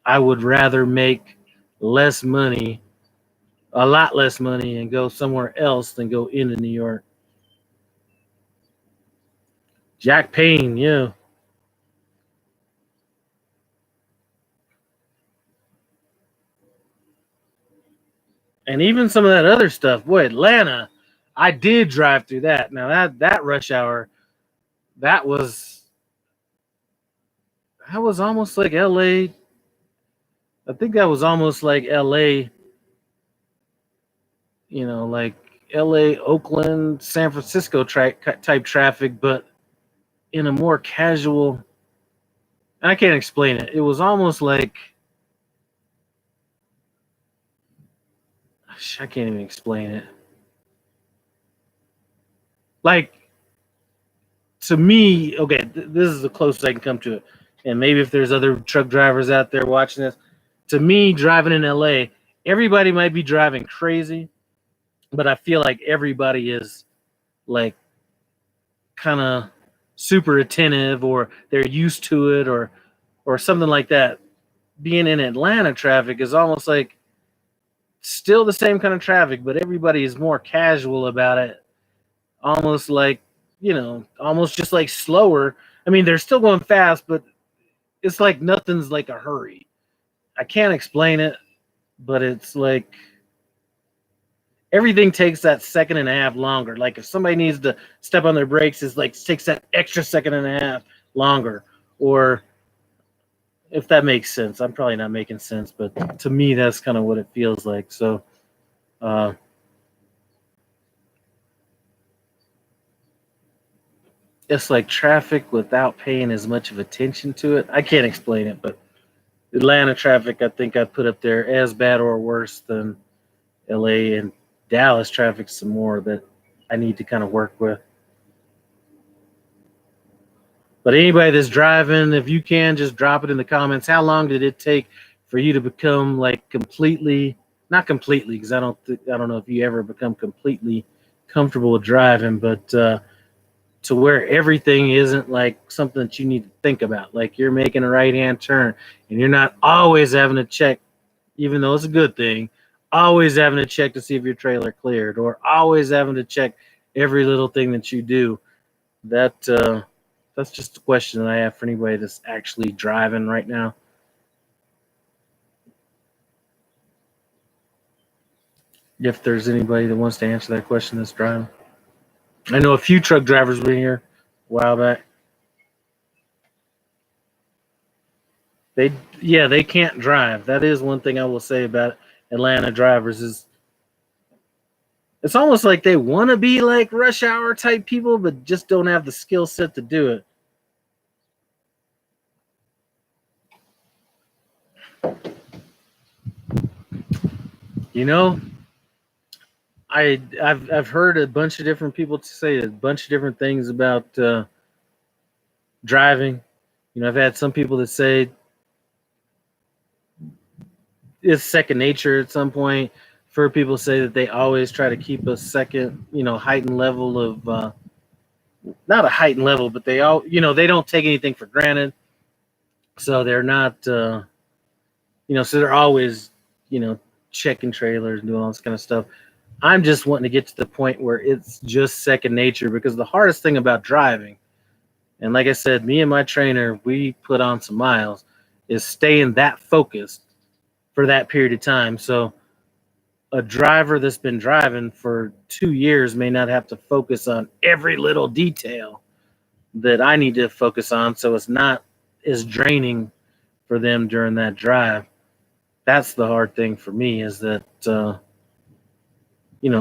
I would rather make less money, a lot less money, and go somewhere else than go into New York. Jack Payne, yeah. And even some of that other stuff. Boy, Atlanta, I did drive through that. Now that rush hour, that was that was almost like LA. I think that was almost like LA, like LA, Oakland, San Francisco type traffic, but in a more casual. I can't explain it. It was almost like I can't even explain it. Like to me, okay, this is the closest I can come to it. And maybe if there's other truck drivers out there watching this, to me, driving in LA, everybody might be driving crazy, but I feel like everybody is like kind of super attentive, or they're used to it, or something like that. Being in Atlanta traffic is almost like still the same kind of traffic, but everybody is more casual about it, almost like almost just like slower. I mean, they're still going fast, but it's like nothing's like a hurry. I can't explain it, but it's like everything takes that second and a half longer. Like if somebody needs to step on their brakes, it's like takes that extra second and a half longer. Or if that makes sense, I'm probably not making sense, but to me, that's kind of what it feels like. So, uh, it's like traffic without paying as much of attention to it. I can't explain it, but Atlanta traffic, I think I put up there as bad or worse than LA, and Dallas traffic some more that I need to kind of work with. But anybody that's driving, if you can, just drop it in the comments. How long did it take for you to become like completely, not completely, because I don't know if you ever become completely comfortable with driving, but to where everything isn't like something that you need to think about. Like you're making a right hand turn and you're not always having to check, even though it's a good thing, always having to check to see if your trailer cleared, or always having to check every little thing that you do. That's just a question that I have for anybody that's actually driving right now. If there's anybody that wants to answer that question that's driving. I know a few truck drivers were here a while back. They they can't drive. That is one thing I will say about Atlanta drivers is It's almost like they want to be like rush hour type people, but just don't have the skill set to do it. You know, I've heard a bunch of different people say a bunch of different things about driving. I've had some people that say it's second nature at some point. For people say that they always try to keep a second, heightened level of not a heightened level, but they all, they don't take anything for granted. So they're not, so they're always, you know, checking trailers and doing all this kind of stuff. I'm just wanting to get to the point where it's just second nature, because the hardest thing about driving, and like I said, me and my trainer, we put on some miles, is staying that focused for that period of time. So a driver that's been driving for 2 years may not have to focus on every little detail that I need to focus on. So it's not as draining for them during that drive. That's the hard thing for me, is that,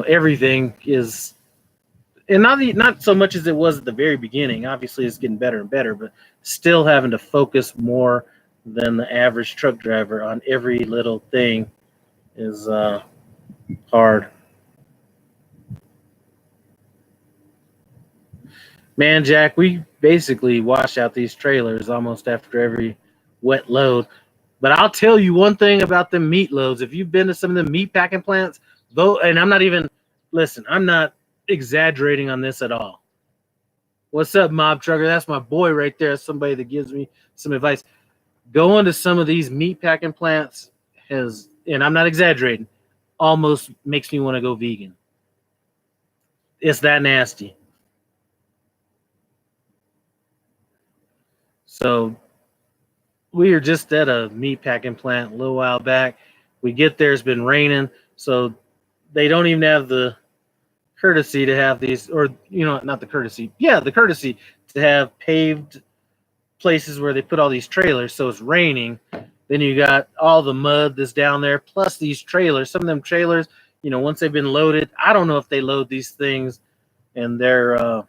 everything is, and not so much as it was at the very beginning. Obviously, it's getting better and better, but still having to focus more than the average truck driver on every little thing is hard. Man, Jack, we basically wash out these trailers almost after every wet load. But I'll tell you one thing about them meat loads. If you've been to some of the meat packing plants, though, and I'm not exaggerating on this at all. What's up, mob trucker? That's my boy right there. Somebody that gives me some advice. Going to some of these meat packing plants and I'm not exaggerating, almost makes me want to go vegan. It's that nasty. So we were just at a meat packing plant a little while back. We get there, it's been raining, so they don't even have the courtesy to have these, or not the courtesy, yeah, the courtesy to have paved places where they put all these trailers. So it's raining, then you got all the mud that's down there, plus these trailers. Some of them trailers, once they've been loaded, I don't know if they load these things and they're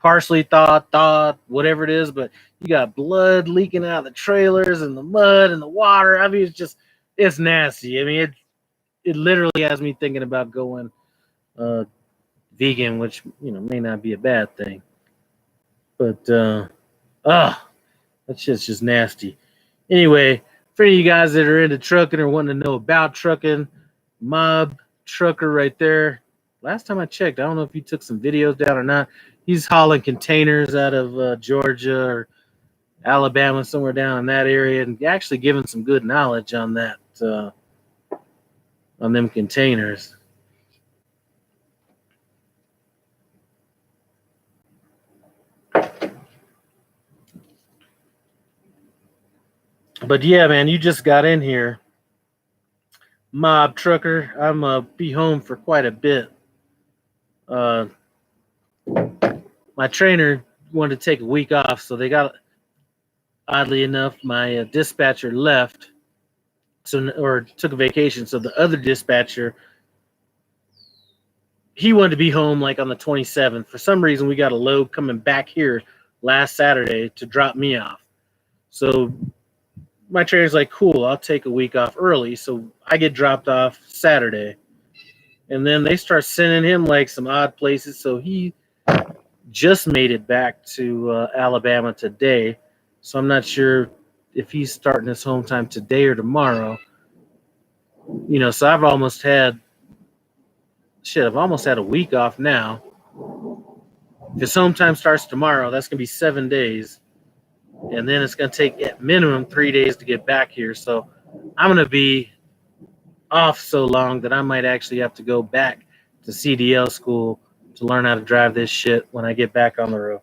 partially thawed, whatever it is, but you got blood leaking out of the trailers and the mud and the water. I mean, it's nasty. I mean, it literally has me thinking about going vegan, which may not be a bad thing, but that shit's just nasty. Anyway, for any of you guys that are into trucking or wanting to know about trucking, mob trucker right there. Last time I checked, I don't know if he took some videos down or not. He's hauling containers out of Georgia or Alabama, somewhere down in that area, and actually giving some good knowledge on that, on them containers. But yeah, man, you just got in here, mob trucker. I'm be home for quite a bit. Uh, my trainer wanted to take a week off, so they got, oddly enough, my dispatcher left, or took a vacation. So the other dispatcher, he wanted to be home like on the 27th. For some reason, we got a load coming back here last Saturday to drop me off. So my trainer's like, cool, I'll take a week off early. So I get dropped off Saturday. And then they start sending him like some odd places. So he just made it back to Alabama today. So I'm not sure if he's starting his home time today or tomorrow. So I've almost had a week off now. If his home time starts tomorrow, that's going to be 7 days. And then it's going to take at minimum 3 days to get back here. So I'm going to be off so long that I might actually have to go back to CDL school to learn how to drive this shit when I get back on the road.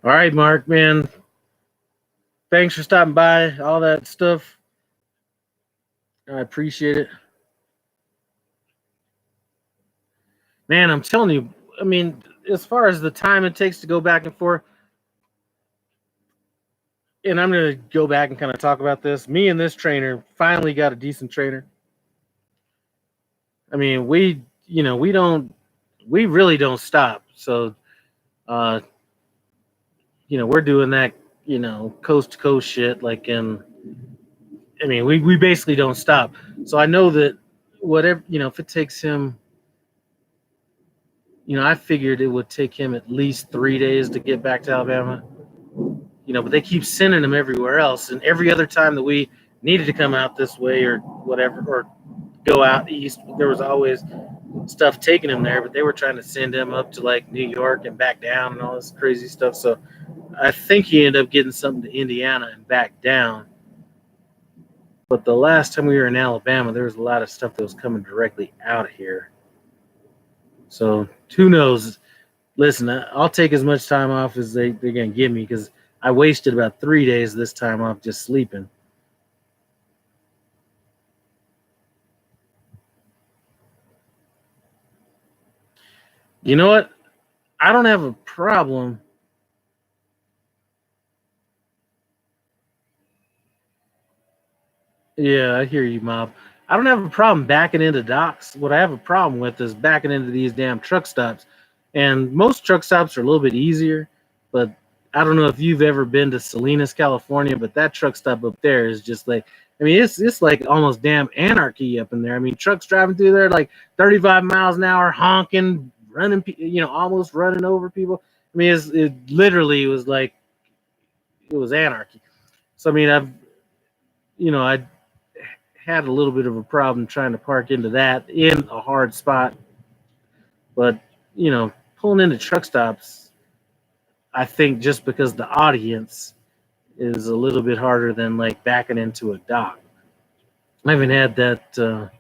All right, Mark, man. Thanks for stopping by. All that stuff. I appreciate it. Man, I'm telling you, I mean, as far as the time it takes to go back and forth, and I'm going to go back and kind of talk about this. Me and this trainer finally got a decent trainer. I mean, we really don't stop. So, uh, we're doing that, coast to coast shit. I mean, we basically don't stop. So I know that whatever, if it takes him, I figured it would take him at least 3 days to get back to Alabama. But they keep sending him everywhere else, and every other time that we needed to come out this way or whatever, or go out east, there was always stuff taking him there. But they were trying to send him up to like New York and back down and all this crazy stuff. So I think he ended up getting something to Indiana and back down. But the last time we were in Alabama, there was a lot of stuff that was coming directly out of here. So who knows? Listen, I'll take as much time off as they're going to give me, because I wasted about 3 days this time off just sleeping. You know what? I don't have a problem. Yeah, I hear you, Mob. I don't have a problem backing into docks. What I have a problem with is backing into these damn truck stops. And most truck stops are a little bit easier, but I don't know if you've ever been to Salinas, California, but that truck stop up there is just like, I mean, it's like almost damn anarchy up in there. I mean, trucks driving through there like 35 miles an hour, honking, running, almost running over people. I mean, it literally was like, it was anarchy. So, I mean, I had a little bit of a problem trying to park into that in a hard spot. But, pulling into truck stops, I think just because the audience is a little bit harder than like backing into a dock. I haven't had that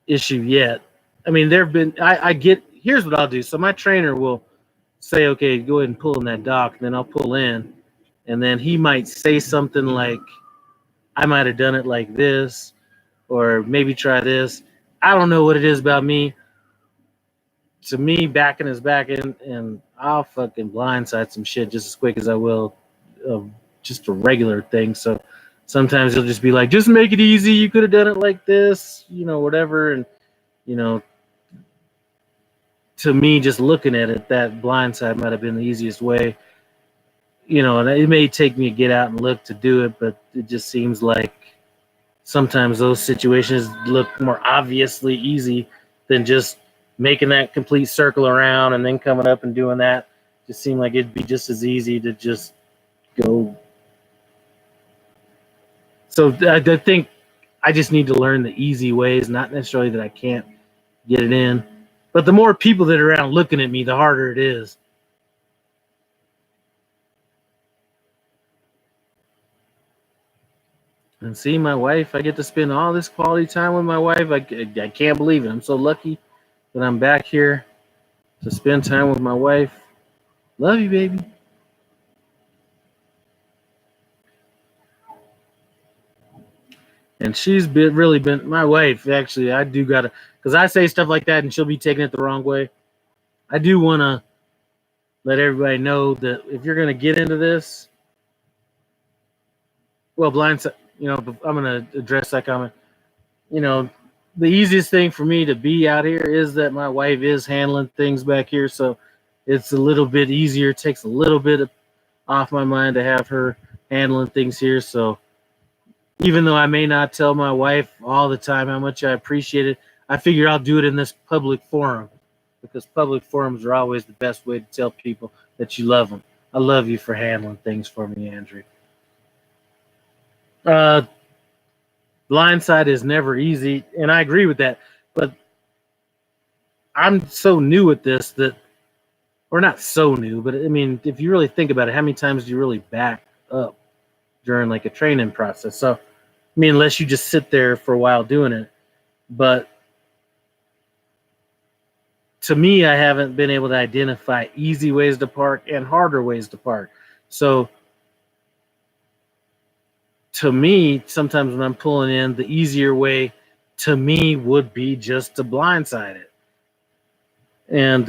issue yet. I mean, there have been, I get, here's what I'll do. So my trainer will say, okay, go ahead and pull in that dock, and then I'll pull in. And then he might say something like, I might have done it like this, or maybe try this. I don't know what it is about me. To me, backing is backing, and I'll fucking blindside some shit just as quick as I will just a regular thing. So sometimes he'll just be like, just make it easy. You could have done it like this, whatever. And, to me, just looking at it, that blindside might have been the easiest way. And it may take me to get out and look to do it, but it just seems like sometimes those situations look more obviously easy than just making that complete circle around and then coming up and doing that. Just seemed like it'd be just as easy to just go. So I think I just need to learn the easy ways, not necessarily that I can't get it in. But the more people that are around looking at me, the harder it is. And see, my wife, I get to spend all this quality time with my wife. I can't believe it. I'm so lucky that I'm back here to spend time with my wife. Love you, baby. And she's really been my wife. Actually, I do gotta, because I say stuff like that and she'll be taking it the wrong way. I do want to let everybody know that if you're gonna get into this, well, blindside, I'm gonna address that comment. The easiest thing for me to be out here is that my wife is handling things back here, so it's a little bit easier. It takes a little bit off my mind to have her handling things here. So even though I may not tell my wife all the time how much I appreciate it, I figure I'll do it in this public forum, because public forums are always the best way to tell people that you love them. I love you for handling things for me, Andrew. Blindside is never easy, and I agree with that. But I'm so new at this that, or not so new, but I mean, if you really think about it, how many times do you really back up during like a training process? So, I mean, unless you just sit there for a while doing it. But to me, I haven't been able to identify easy ways to park and harder ways to park. So to me, sometimes when I'm pulling in, the easier way to me would be just to blindside it. And,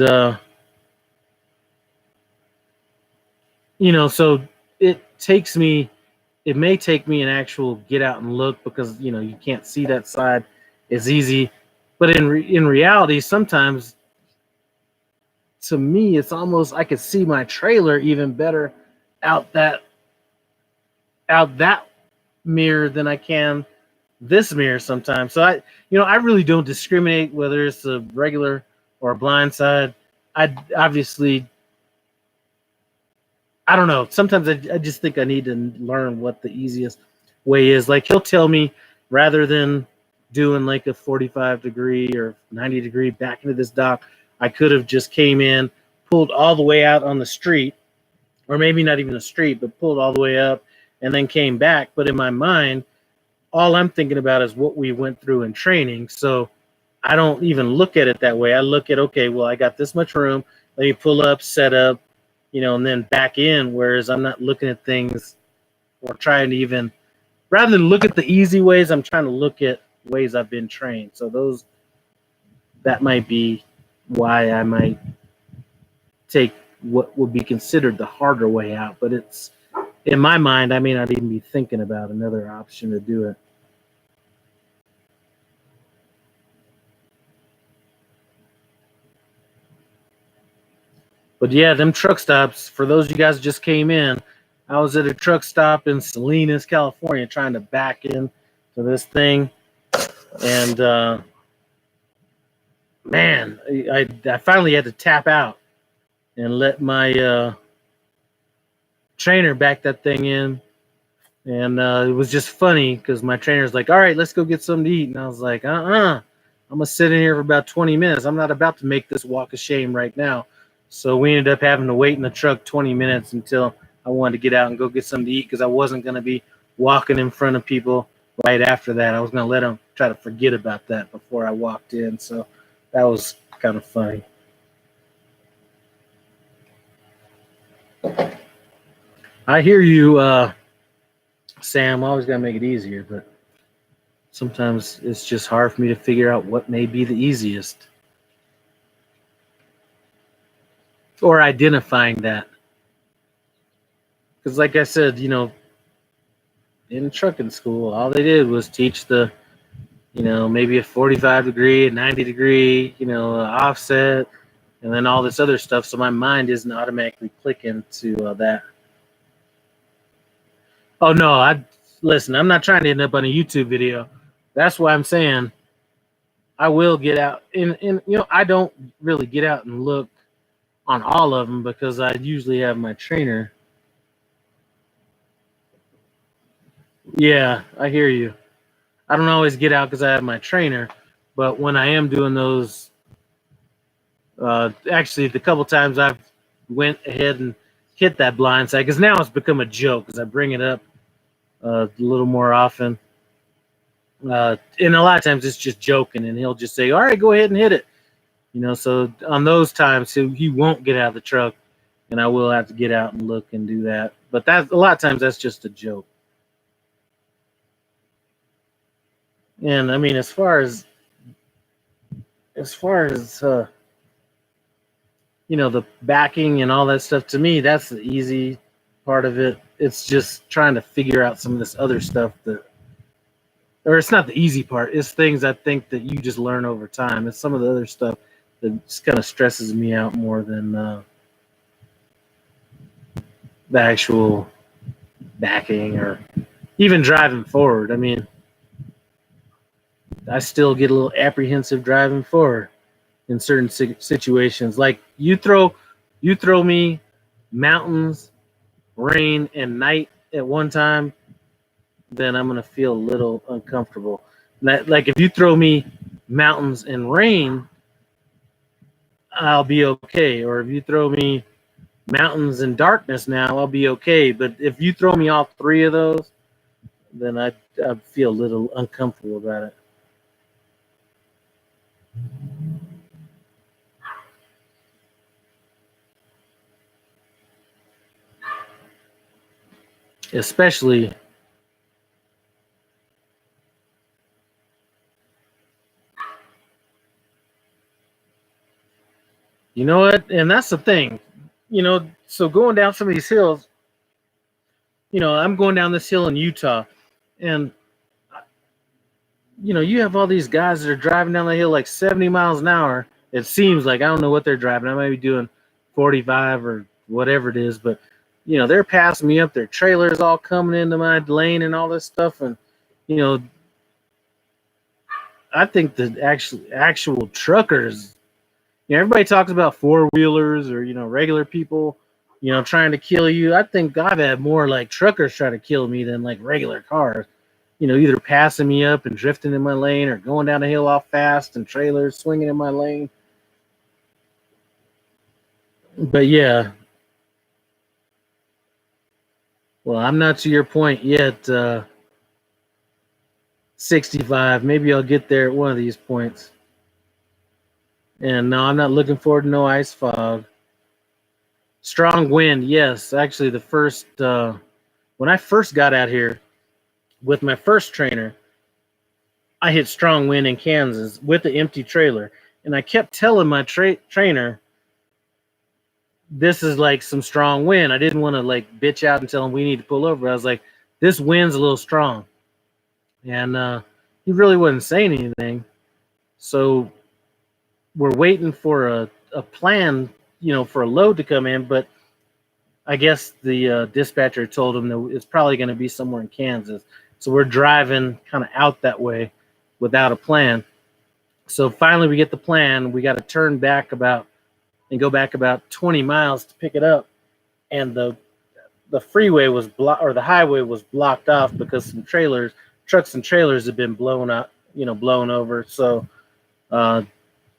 so it takes me, it may take me an actual get out and look because, you can't see that side as easy. But in reality, sometimes to me, it's almost, I could see my trailer even better out that mirror than I can this mirror sometimes. So I really don't discriminate whether it's a regular or a blind side. I obviously, I don't know. Sometimes I just think I need to learn what the easiest way is. Like he'll tell me rather than doing like a 45-degree or 90-degree back into this dock, I could have just came in, pulled all the way out on the street, or maybe not even the street, but pulled all the way up and then came back. But in my mind, all I'm thinking about is what we went through in training. So I don't even look at it that way. I look at, okay, well, I got this much room. Let me pull up, set up, and then back in. Whereas I'm not looking at things or trying to even, rather than look at the easy ways, I'm trying to look at ways I've been trained. So that might be why I might take what would be considered the harder way out. But it's, in my mind, I may not even be thinking about another option to do it. But yeah, them truck stops, for those of you guys who just came in, I was at a truck stop in Salinas, California, trying to back in to this thing. And man, I finally had to tap out and let my trainer back that thing in. And it was just funny because my trainer's like, all right, let's go get something to eat. And I was like, I'm going to sit in here for about 20 minutes. I'm not about to make this walk of shame right now. So we ended up having to wait in the truck 20 minutes until I wanted to get out and go get something to eat because I wasn't going to be walking in front of people right after that. I was going to let them try to forget about that before I walked in. So that was kind of funny. I hear you, Sam. I always got to make it easier, but sometimes it's just hard for me to figure out what may be the easiest. Or identifying that. Because like I said, in trucking school, all they did was teach the, maybe a 45-degree, a 90-degree, offset, and then all this other stuff. So my mind isn't automatically clicking to that. Oh, no, listen, I'm not trying to end up on a YouTube video. That's why I'm saying I will get out. And I don't really get out and look on all of them because I usually have my trainer. Yeah, I hear you. I don't always get out because I have my trainer, but when I am doing those, actually the couple times I've went ahead and hit that blind side because now it's become a joke because I bring it up a little more often. And a lot of times it's just joking, and he'll just say, "All right, go ahead and hit it." So on those times he won't get out of the truck, and I will have to get out and look and do that. But that a lot of times that's just a joke. And I mean, as far as the backing and all that stuff, to me, that's the easy part of it. It's just trying to figure out some of this other stuff or it's not the easy part. It's things I think that you just learn over time. It's some of the other stuff that just kind of stresses me out more than the actual backing or even driving forward. I mean, I still get a little apprehensive driving forward in certain situations. Like you throw me mountains, rain, and night at one time, then I'm gonna feel a little uncomfortable. Like if you throw me mountains and rain, I'll be okay. Or if you throw me mountains and darkness now, I'll be okay. But if you throw me all three of those, then I feel a little uncomfortable about it. especially. You know what? And that's the thing. So going down some of these hills, I'm going down this hill in Utah, and you have all these guys that are driving down the hill like 70 miles an hour. It seems like I don't know what they're driving. I might be doing 45 or whatever it is, but they're passing me up. Their trailers all coming into my lane and all this stuff, and you know, I think the actual truckers. Everybody talks about four wheelers or regular people, trying to kill you. I think I've had more like truckers try to kill me than like regular cars. Either passing me up and drifting in my lane or going down the hill off fast and trailers swinging in my lane. But yeah, well, I'm not to your point yet. 65. Maybe I'll get there at one of these points. And no, I'm not looking forward to no ice fog. Strong wind, yes. Actually, when I first got out here with my first trainer, I hit strong wind in Kansas with the empty trailer, and I kept telling my trainer, "This is like some strong wind." I didn't want to like bitch out and tell him we need to pull over. I was like, "This wind's a little strong," and he really wasn't saying anything. So we're waiting for a plan, for a load to come in, but I guess the dispatcher told him that it's probably going to be somewhere in Kansas. So we're driving kind of out that way without a plan. So finally we get the plan. We got to turn back and go back about 20 miles to pick it up. And the freeway was or the highway was blocked off because some trucks and trailers had been blown up, blown over. So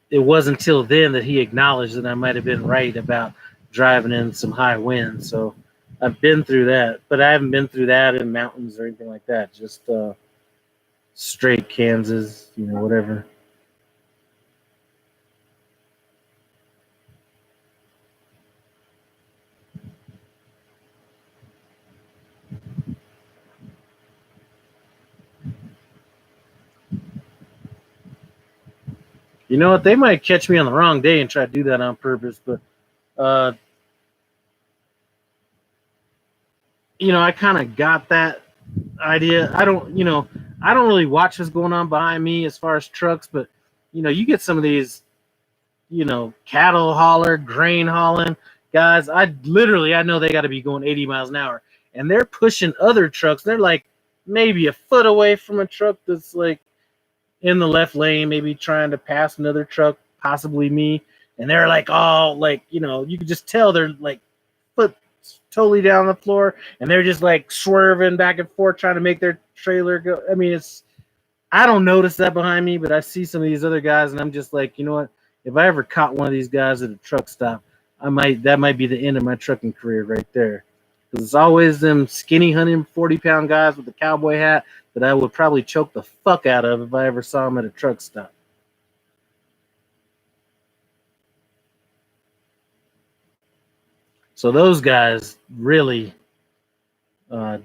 it wasn't until then that he acknowledged that I might have been right about driving in some high winds. So I've been through that, but I haven't been through that in mountains or anything like that. Just straight Kansas, whatever. You know what? They might catch me on the wrong day and try to do that on purpose, but uh, I kind of got that idea. I don't really watch what's going on behind me as far as trucks, but you get some of these, cattle hauler, grain hauling guys. I know they got to be going 80 miles an hour, and they're pushing other trucks. They're like maybe a foot away from a truck that's like in the left lane, maybe trying to pass another truck, possibly me. And they're like all like, you could just tell they're like foot totally down on the floor, and they're just like swerving back and forth trying to make their trailer go. I mean, I don't notice that behind me, but I see some of these other guys, and I'm just like, you know what? If I ever caught one of these guys at a truck stop, that might be the end of my trucking career right there. Because it's always them skinny 140-pound guys with the cowboy hat that I would probably choke the fuck out of if I ever saw them at a truck stop. So those guys really uh,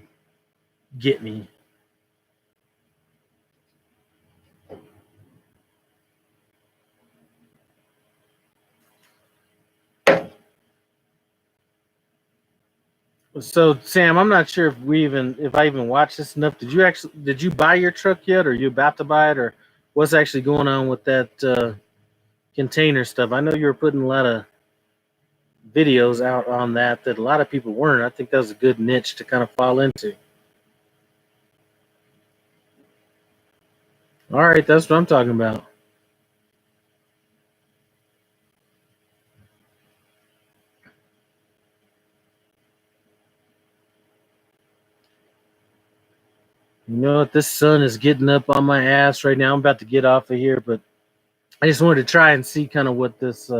get me. So Sam, I'm not sure if I even watched this enough. Did you buy your truck yet, or are you about to buy it, or what's actually going on with that container stuff? I know you were putting a lot of videos out on that a lot of people weren't. I think that was a good niche to kind of fall into. All right, that's what I'm talking about. You know what? This sun is getting up on my ass right now. I'm about to get off of here, but I just wanted to try and see kind of what this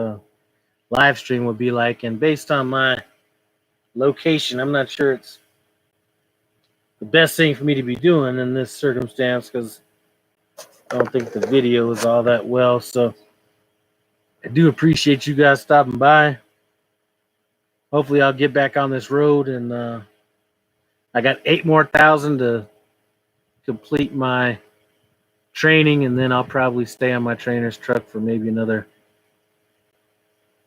live stream would be like. And based on my location, I'm not sure it's the best thing for me to be doing in this circumstance because I don't think the video is all that well. So I do appreciate you guys stopping by. Hopefully, I'll get back on this road and I got 8,000 more to complete my training, and then I'll probably stay on my trainer's truck for maybe another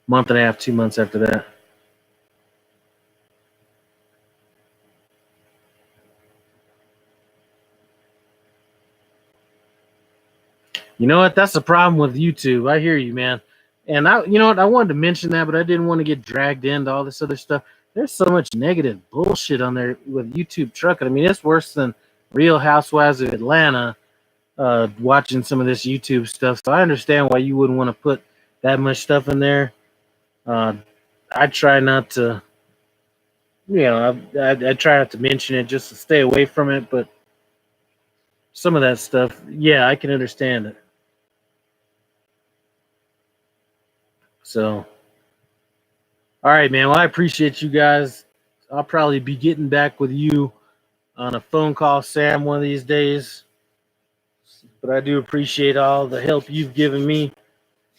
month and a half, 2 months after that. You know what? That's the problem with YouTube. I hear you, man. And you know what? I wanted to mention that, but I didn't want to get dragged into all this other stuff. There's so much negative bullshit on there with YouTube trucking. I mean, it's worse than Real Housewives of Atlanta. Watching some of this YouTube stuff, so I understand why you wouldn't want to put that much stuff in there. I try not to, I try not to mention it just to stay away from it. But some of that stuff, yeah, I can understand it. So, all right, man. Well, I appreciate you guys. I'll probably be getting back with you on a phone call, Sam, one of these days. But I do appreciate all the help you've given me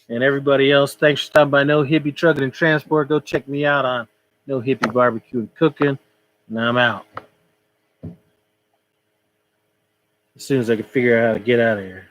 and everybody else. Thanks for stopping by No Hippie Trucking and Transport. Go check me out on No Hippie Barbecue and Cooking. And I'm out. As soon as I can figure out how to get out of here.